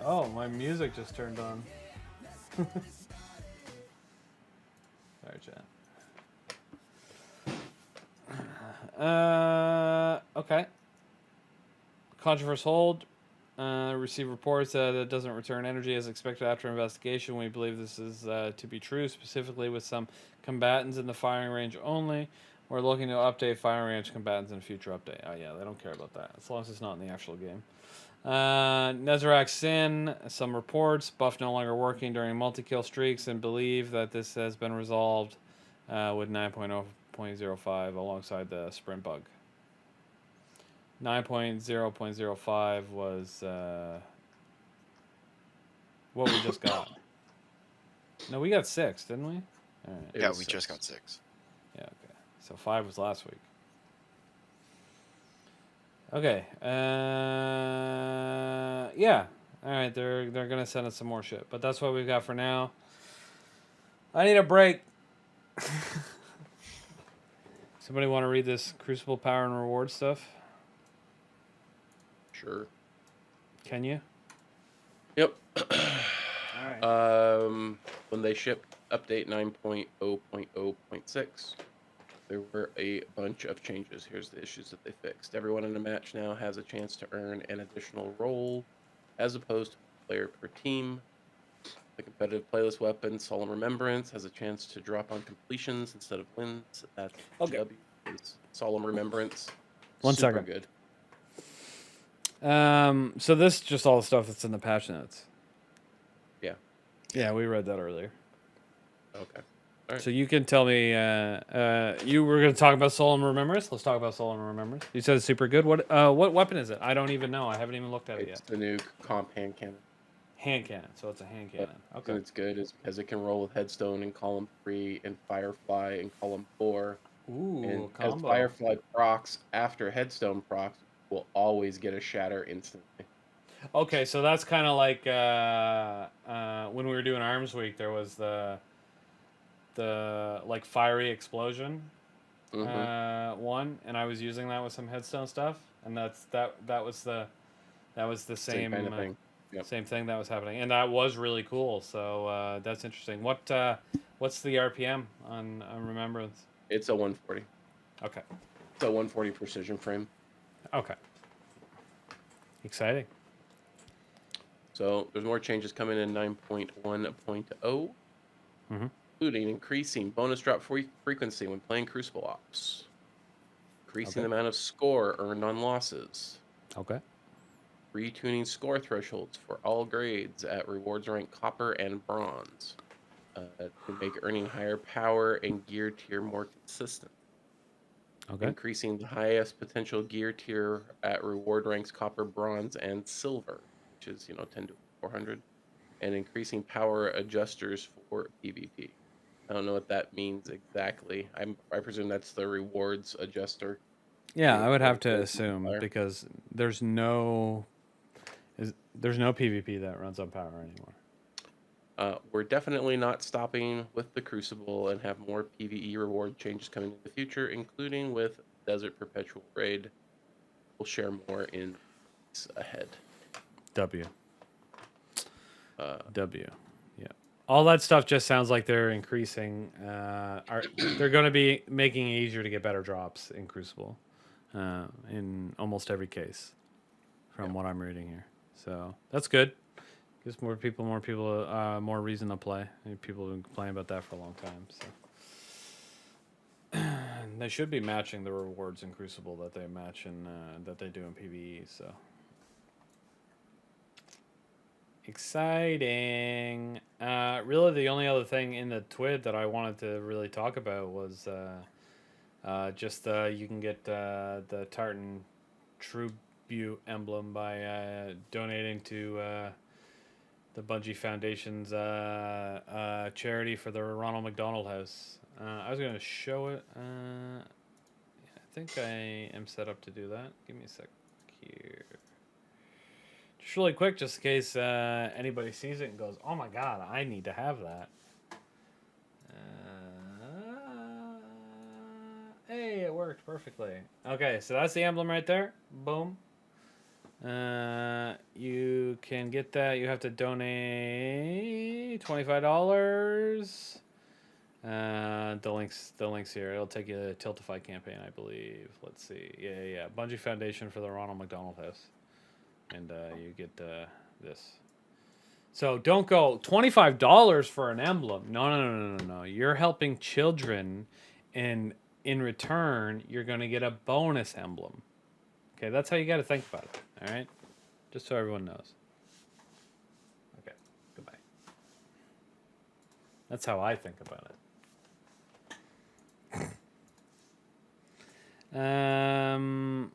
Oh, my music just turned on. Sorry, chat. Okay. Controversial hold. Receive reports that it doesn't return energy as expected after investigation. We believe this is to be true, specifically with some combatants in the firing range only. We're looking to update firing range combatants in a future update. Oh yeah, they don't care about that, as long as it's not in the actual game. Nezarec Sin, some reports. Buff no longer working during multi-kill streaks, and believe that this has been resolved with 9.0.05 alongside the sprint bug. 9.0.05 was what we just got. No, we got 6, didn't we? All right. Yeah, we just got 6. Yeah, okay. So 5 was last week. Okay. Yeah. All right, they're gonna send us some more shit, but that's what we've got for now. I need a break. Somebody want to read this Crucible power and reward stuff? Sure. Can you? Yep. All right. When they shipped update 9.0.0.6, there were a bunch of changes. Here's the issues that they fixed. Everyone in a match now has a chance to earn an additional role, as opposed to a player per team. The competitive playlist weapon, Solemn Remembrance, has a chance to drop on completions instead of wins. That's Okay. W. Solemn Remembrance. One Super second. good. So this is just all the stuff that's in the patch notes. Yeah. Yeah, we read that earlier. Okay. All right. So you can tell me. You were going to talk about Solemn Remembrance. Let's talk about Solemn Remembrance. You said it's super good. What weapon is it? I don't even know. I haven't even looked at it It's yet. the new comp hand cannon. Hand cannon. So it's a hand cannon. Okay. And it's good is because it can roll with Headstone in column 3 and Firefly in column 4. Ooh, And as combo. Firefly procs after Headstone procs, will always get a shatter instantly. Okay, so that's kind of like when we were doing Arms Week. There was the like fiery explosion one, and I was using that with some Headstone stuff, and that was the same kind of thing. Yep. Same thing that was happening, and that was really cool. So that's interesting. What's the RPM on Remembrance? It's a 140. Okay. It's a 140 precision frame. Okay. Exciting. So there's more changes coming in 9.1.0, including increasing bonus drop frequency when playing Crucible ops, increasing the amount of score earned on losses, Okay. retuning score thresholds for all grades at rewards rank copper and bronze to make earning higher power and gear tier more consistent. Okay. Increasing the highest potential gear tier at reward ranks copper, bronze, and silver, which is 10 to 400, and increasing power adjusters for PvP. I don't know what that means exactly. I presume that's the rewards adjuster. Yeah, I would have to assume because there's no PvP that runs on power anymore. We're definitely not stopping with the Crucible and have more PvE reward changes coming in the future, including with Desert Perpetual Raid. We'll share more in ahead. W. Yeah. All that stuff just sounds like they're increasing. They're going to be making it easier to get better drops in Crucible, in almost every case, from what I'm reading here. So that's good. Gives more people more reason to play. People have been complaining about that for a long time. So they should be matching the rewards in Crucible that they match in that they do in PvE. So exciting. Really, the only other thing in the TWID that I wanted to really talk about was just you can get the Tartan Tribute emblem by donating to the Bungie Foundation's charity for the Ronald McDonald House. I was going to show it. I think I am set up to do that. Give me a sec here. Just really quick, just in case anybody sees it and goes, oh my god, I need to have that. Hey, it worked perfectly. Okay, so that's the emblem right there. Boom. You can get that. You have to donate $25. The links here. It'll take you to the Tiltify campaign, I believe. Let's see. Yeah. Bungie Foundation for the Ronald McDonald House, and you get this. So don't go $25 for an emblem. No. You're helping children, and in return, you're going to get a bonus emblem. Okay, that's how you got to think about it. All right, just so everyone knows. Okay, goodbye. That's how I think about it.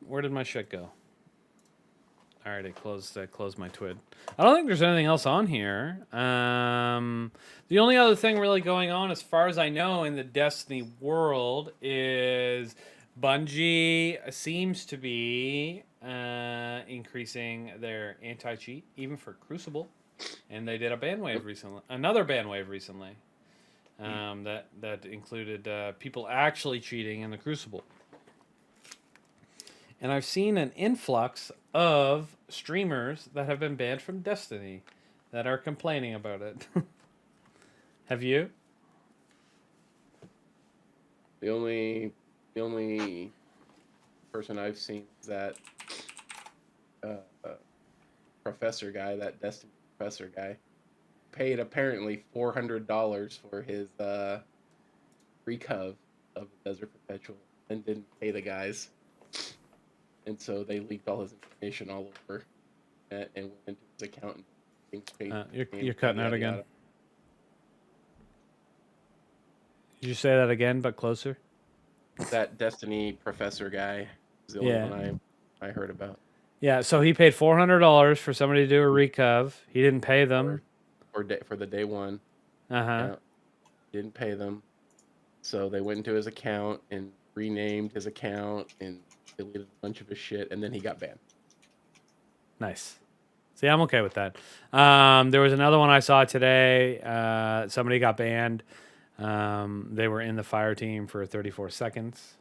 Where did my shit go? All right, I closed my TWID. I don't think there's anything else on here. The only other thing really going on, as far as I know, in the Destiny world is Bungie seems to be increasing their anti-cheat, even for Crucible, and they did a ban wave recently. Another ban wave recently. that included people actually cheating in the Crucible. And I've seen an influx of streamers that have been banned from Destiny that are complaining about it. Have you? The only person I've seen is that professor guy, that Destiny professor guy, paid apparently $400 for his recov of the Desert Perpetual and didn't pay the guys. And so they leaked all his information all over and went into his account. And you're cutting out again. Did you say that again, but closer? That Destiny professor guy is the only one I heard about. Yeah, so he paid $400 for somebody to do a recov. He didn't pay them. For the day one. Uh-huh. Didn't pay them. So they went into his account and renamed his account and deleted a bunch of his shit, and then he got banned. Nice. See, I'm okay with that. There was another one I saw today. Somebody got banned. They were in the fire team for 34 seconds,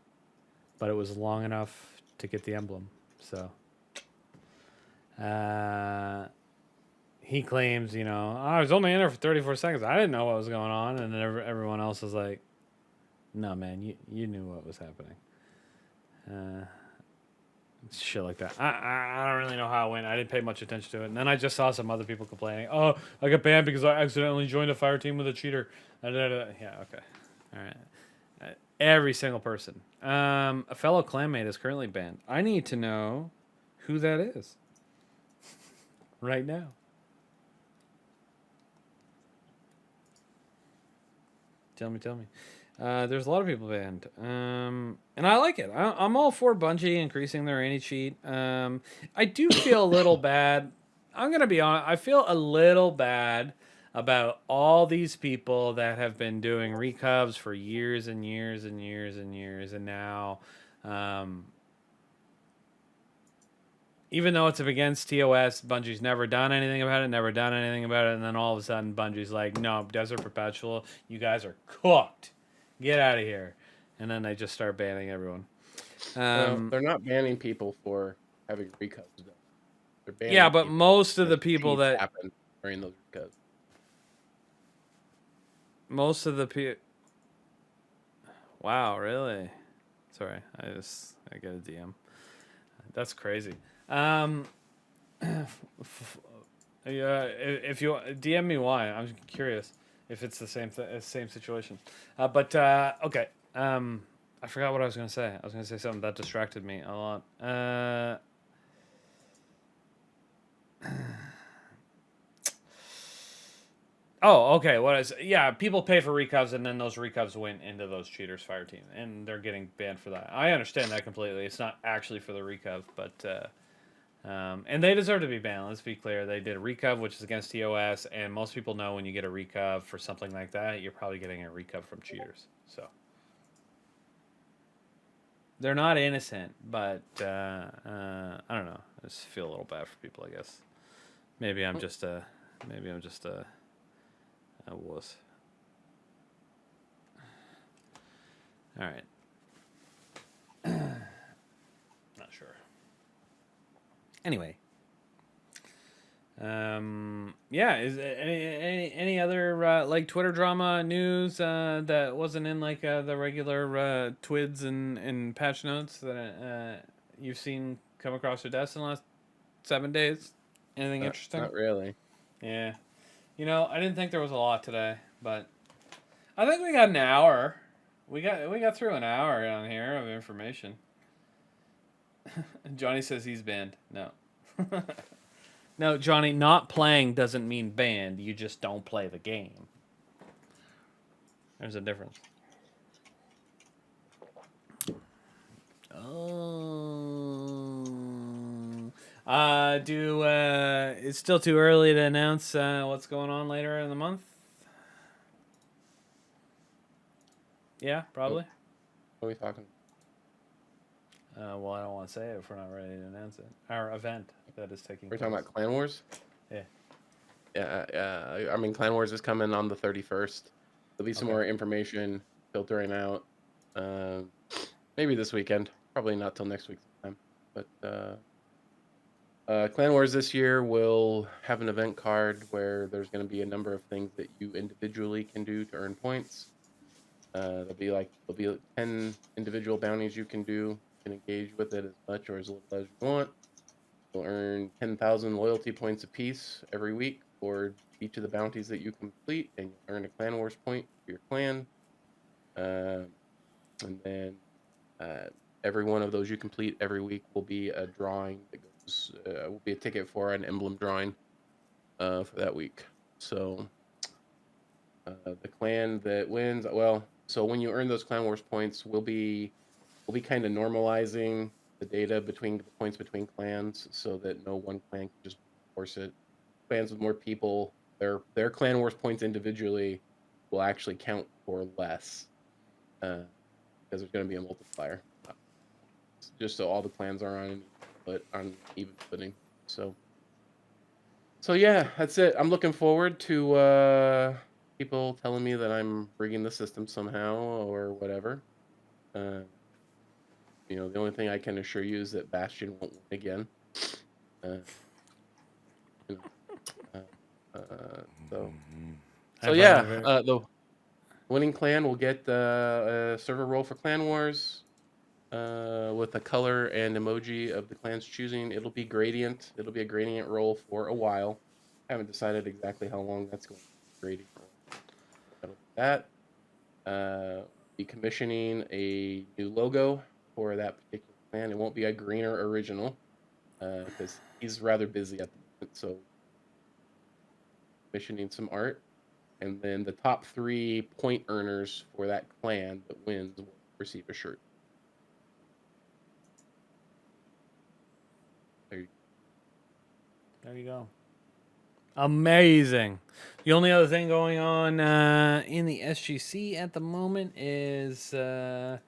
but it was long enough to get the emblem. So he claims, I was only in there for 34 seconds. I didn't know what was going on. And then everyone else was like, no, man, you knew what was happening. Shit like that. I don't really know how it went. I didn't pay much attention to it. And then I just saw some other people complaining. Oh, I got banned because I accidentally joined a fire team with a cheater. Yeah, okay. All right. Every single person. A fellow clanmate is currently banned. I need to know who that is. Right now. Tell me. There's a lot of people banned. And I like it. I'm all for Bungie increasing their anti-cheat. I do feel a little bad. I'm going to be honest. I feel a little bad about all these people that have been doing recovs for years and years and years and years. And now, even though it's against TOS, Bungie's never done anything about it, and then all of a sudden Bungie's like, no, Desert Perpetual, you guys are cooked. Get out of here. And then they just start banning everyone. They're not banning people for having recovs, though. They're banning but most of the people that happen during those recovs. Most of the people... Wow, really? Sorry, I get a DM. That's crazy. If you DM me why, I'm curious if it's the same situation. Okay. I forgot what I was going to say. I was going to say something that distracted me a lot. Oh, okay. People pay for recovs, and then those recovs went into those cheaters' fire team, and they're getting banned for that. I understand that completely. It's not actually for the recov, but and they deserve to be banned. Let's be clear. They did a recov, which is against TOS, and most people know when you get a recov for something like that, you're probably getting a recov from cheaters. So they're not innocent, but I don't know. I just feel a little bad for people, I guess. Maybe I'm just a wuss. All right. Not sure. Anyway. Is any other like Twitter drama news that wasn't in like the regular twids and patch notes that you've seen come across your desk in the last 7 days? Anything interesting? Not really. Yeah. I didn't think there was a lot today, but I think we got an hour. We got through an hour on here of information. Johnny says he's banned. No. No, Johnny, not playing doesn't mean banned. You just don't play the game. There's a difference. It's still too early to announce what's going on later in the month? Yeah, probably. What are we talking? Well, I don't want to say it if we're not ready to announce it. Our event that is taking We're talking about Clan Wars? Yeah. Yeah, I mean, Clan Wars is coming on the 31st. there'll be some Okay. more information filtering out. Maybe this weekend. Probably not till next week sometime. But Clan Wars this year will have an event card where there's going to be a number of things that you individually can do to earn points. There'll be 10 individual bounties you can do. You can engage with it as much or as little as you want. You'll earn 10,000 loyalty points apiece every week for each of the bounties that you complete, and you'll earn a Clan Wars point for your clan. And then every one of those you complete every week will be a drawing that goes, will be a ticket for an emblem drawing for that week. So the clan that wins, well, so when you earn those Clan Wars points, we'll be kind of normalizing the data between the points between clans so that no one clan can just force it. Clans with more people, their Clan Wars points individually will actually count for less because there's going to be a multiplier. Just so all the clans are on even footing. So yeah, that's it. I'm looking forward to people telling me that I'm rigging the system somehow or whatever. The only thing I can assure you is that Bastion won't win again. So yeah, the winning clan will get a server role for Clan Wars with a color and emoji of the clan's choosing. It'll be gradient. It'll be a gradient role for a while. I haven't decided exactly how long that's going to be gradient role. That'll be that. Be commissioning a new logo for that particular clan. It won't be a greener original because he's rather busy at the moment. So commissioning some art. And then the top 3 point earners for that clan that wins will receive a shirt. There you go. Amazing. The only other thing going on in the SGC at the moment is I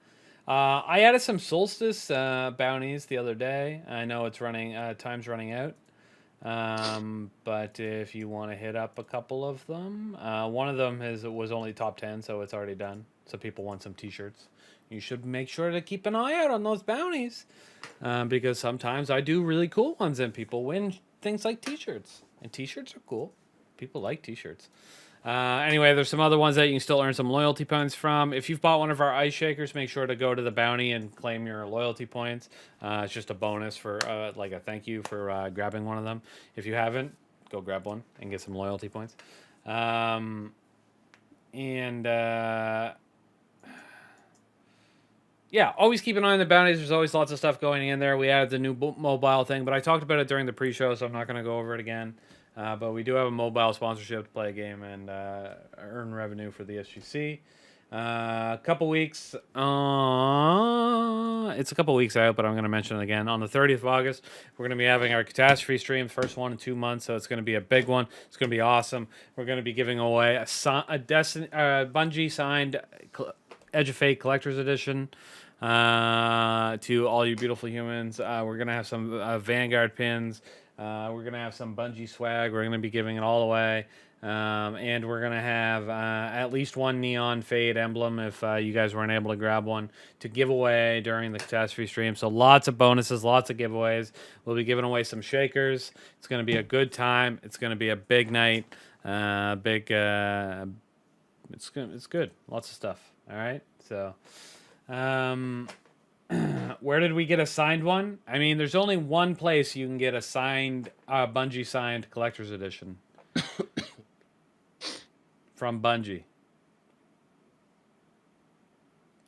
added some Solstice bounties the other day. I know it's running, time's running out. But if you want to hit up a couple of them, one of them was only top 10, so it's already done. So people want some t-shirts. You should make sure to keep an eye out on those bounties, because sometimes I do really cool ones and people win things like t-shirts. And t-shirts are cool. People like t-shirts. Anyway, there's some other ones that you can still earn some loyalty points from. If you've bought one of our ice shakers, make sure to go to the bounty and claim your loyalty points. It's just a bonus for like a thank you for grabbing one of them. If you haven't, go grab one and get some loyalty points. Yeah, always keep an eye on the bounties. There's always lots of stuff going in there. We added the new mobile thing, but I talked about it during the pre-show, so I'm not going to go over it again. But we do have a mobile sponsorship to play a game and earn revenue for the SGC. A couple weeks. It's a couple weeks out, but I'm going to mention it again. On the 30th of August, we're going to be having our catastrophe stream, first one in 2 months, so it's going to be a big one. It's going to be awesome. We're going to be giving away a Bungie signed Edge of Fate Collector's Edition to all you beautiful humans. We're going to have some Vanguard pins. We're going to have some Bungie swag. We're going to be giving it all away. And we're going to have at least one Neon Fade emblem if you guys weren't able to grab one to give away during the catastrophe stream. So lots of bonuses, lots of giveaways. We'll be giving away some shakers. It's going to be a good time. It's going to be a big night. It's good. Lots of stuff. All right. So, where did we get a signed one? I mean, there's only one place you can get a signed Bungie signed collector's edition from Bungie.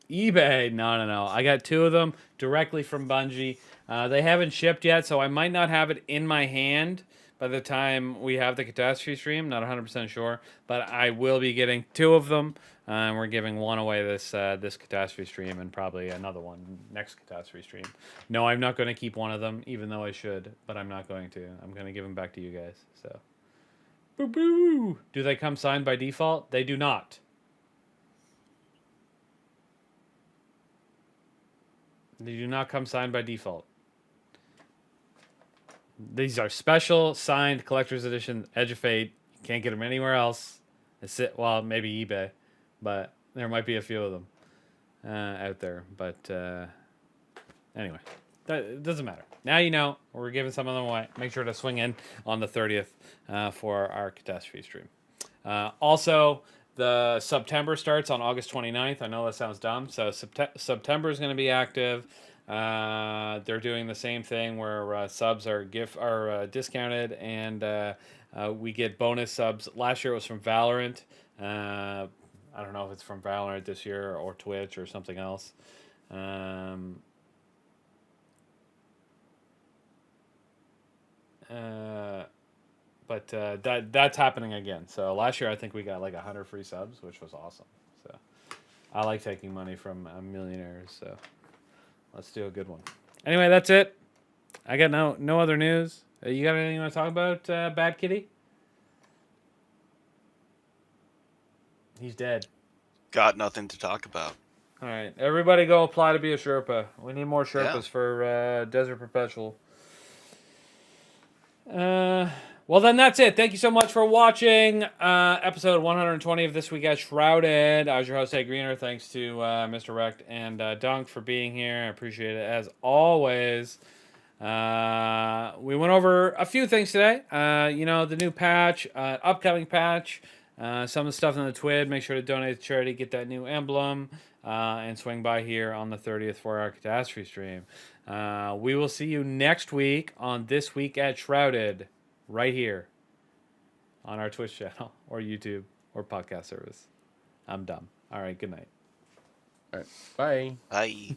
eBay. No. I got 2 of them directly from Bungie. They haven't shipped yet, so I might not have it in my hand by the time we have the catastrophe stream. Not 100% sure, but I will be getting 2 of them. And we're giving one away this catastrophe stream and probably another one next catastrophe stream. No, I'm not going to keep one of them, even though I should, but I'm not going to. I'm going to give them back to you guys. So, boo-boo! Do they come signed by default? They do not. They do not come signed by default. These are special signed collector's edition Edge of Fate. You can't get them anywhere else. Well, maybe eBay. but there might be a few of them out there. But anyway, it doesn't matter. Now you know we're giving some of them away. Make sure to swing in on the 30th for our catastrophe stream. Also, the September starts on August 29th. I know that sounds dumb. So September is going to be active. They're doing the same thing where subs are discounted, and we get bonus subs. Last year it was from Valorant. I don't know if it's from Valorant this year or Twitch or something else. But that's happening again. So last year I think we got like 100 free subs, which was awesome. So I like taking money from millionaires. So let's do a good one. Anyway, that's it. I got no other news. You got anything you want to talk about, Bad Kitty? He's dead. Got nothing to talk about. All right, everybody go apply to be a Sherpa. We need more Sherpas for Desert Perpetual. Well, then that's it. Thank you so much for watching episode 120 of This Week at Shrouded. I was your host, Ed Greener. Thanks to Mr. Rect and Dunk for being here. I appreciate it as always. We went over a few things today. The new patch, upcoming patch, some of the stuff in the TWID. Make sure to donate to charity, get that new emblem, and swing by here on the 30th for our catastrophe stream. We will see you next week on This Week at Shrouded, right here on our Twitch channel or YouTube or podcast service. I'm dumb. All right, good night. All right, bye. Bye.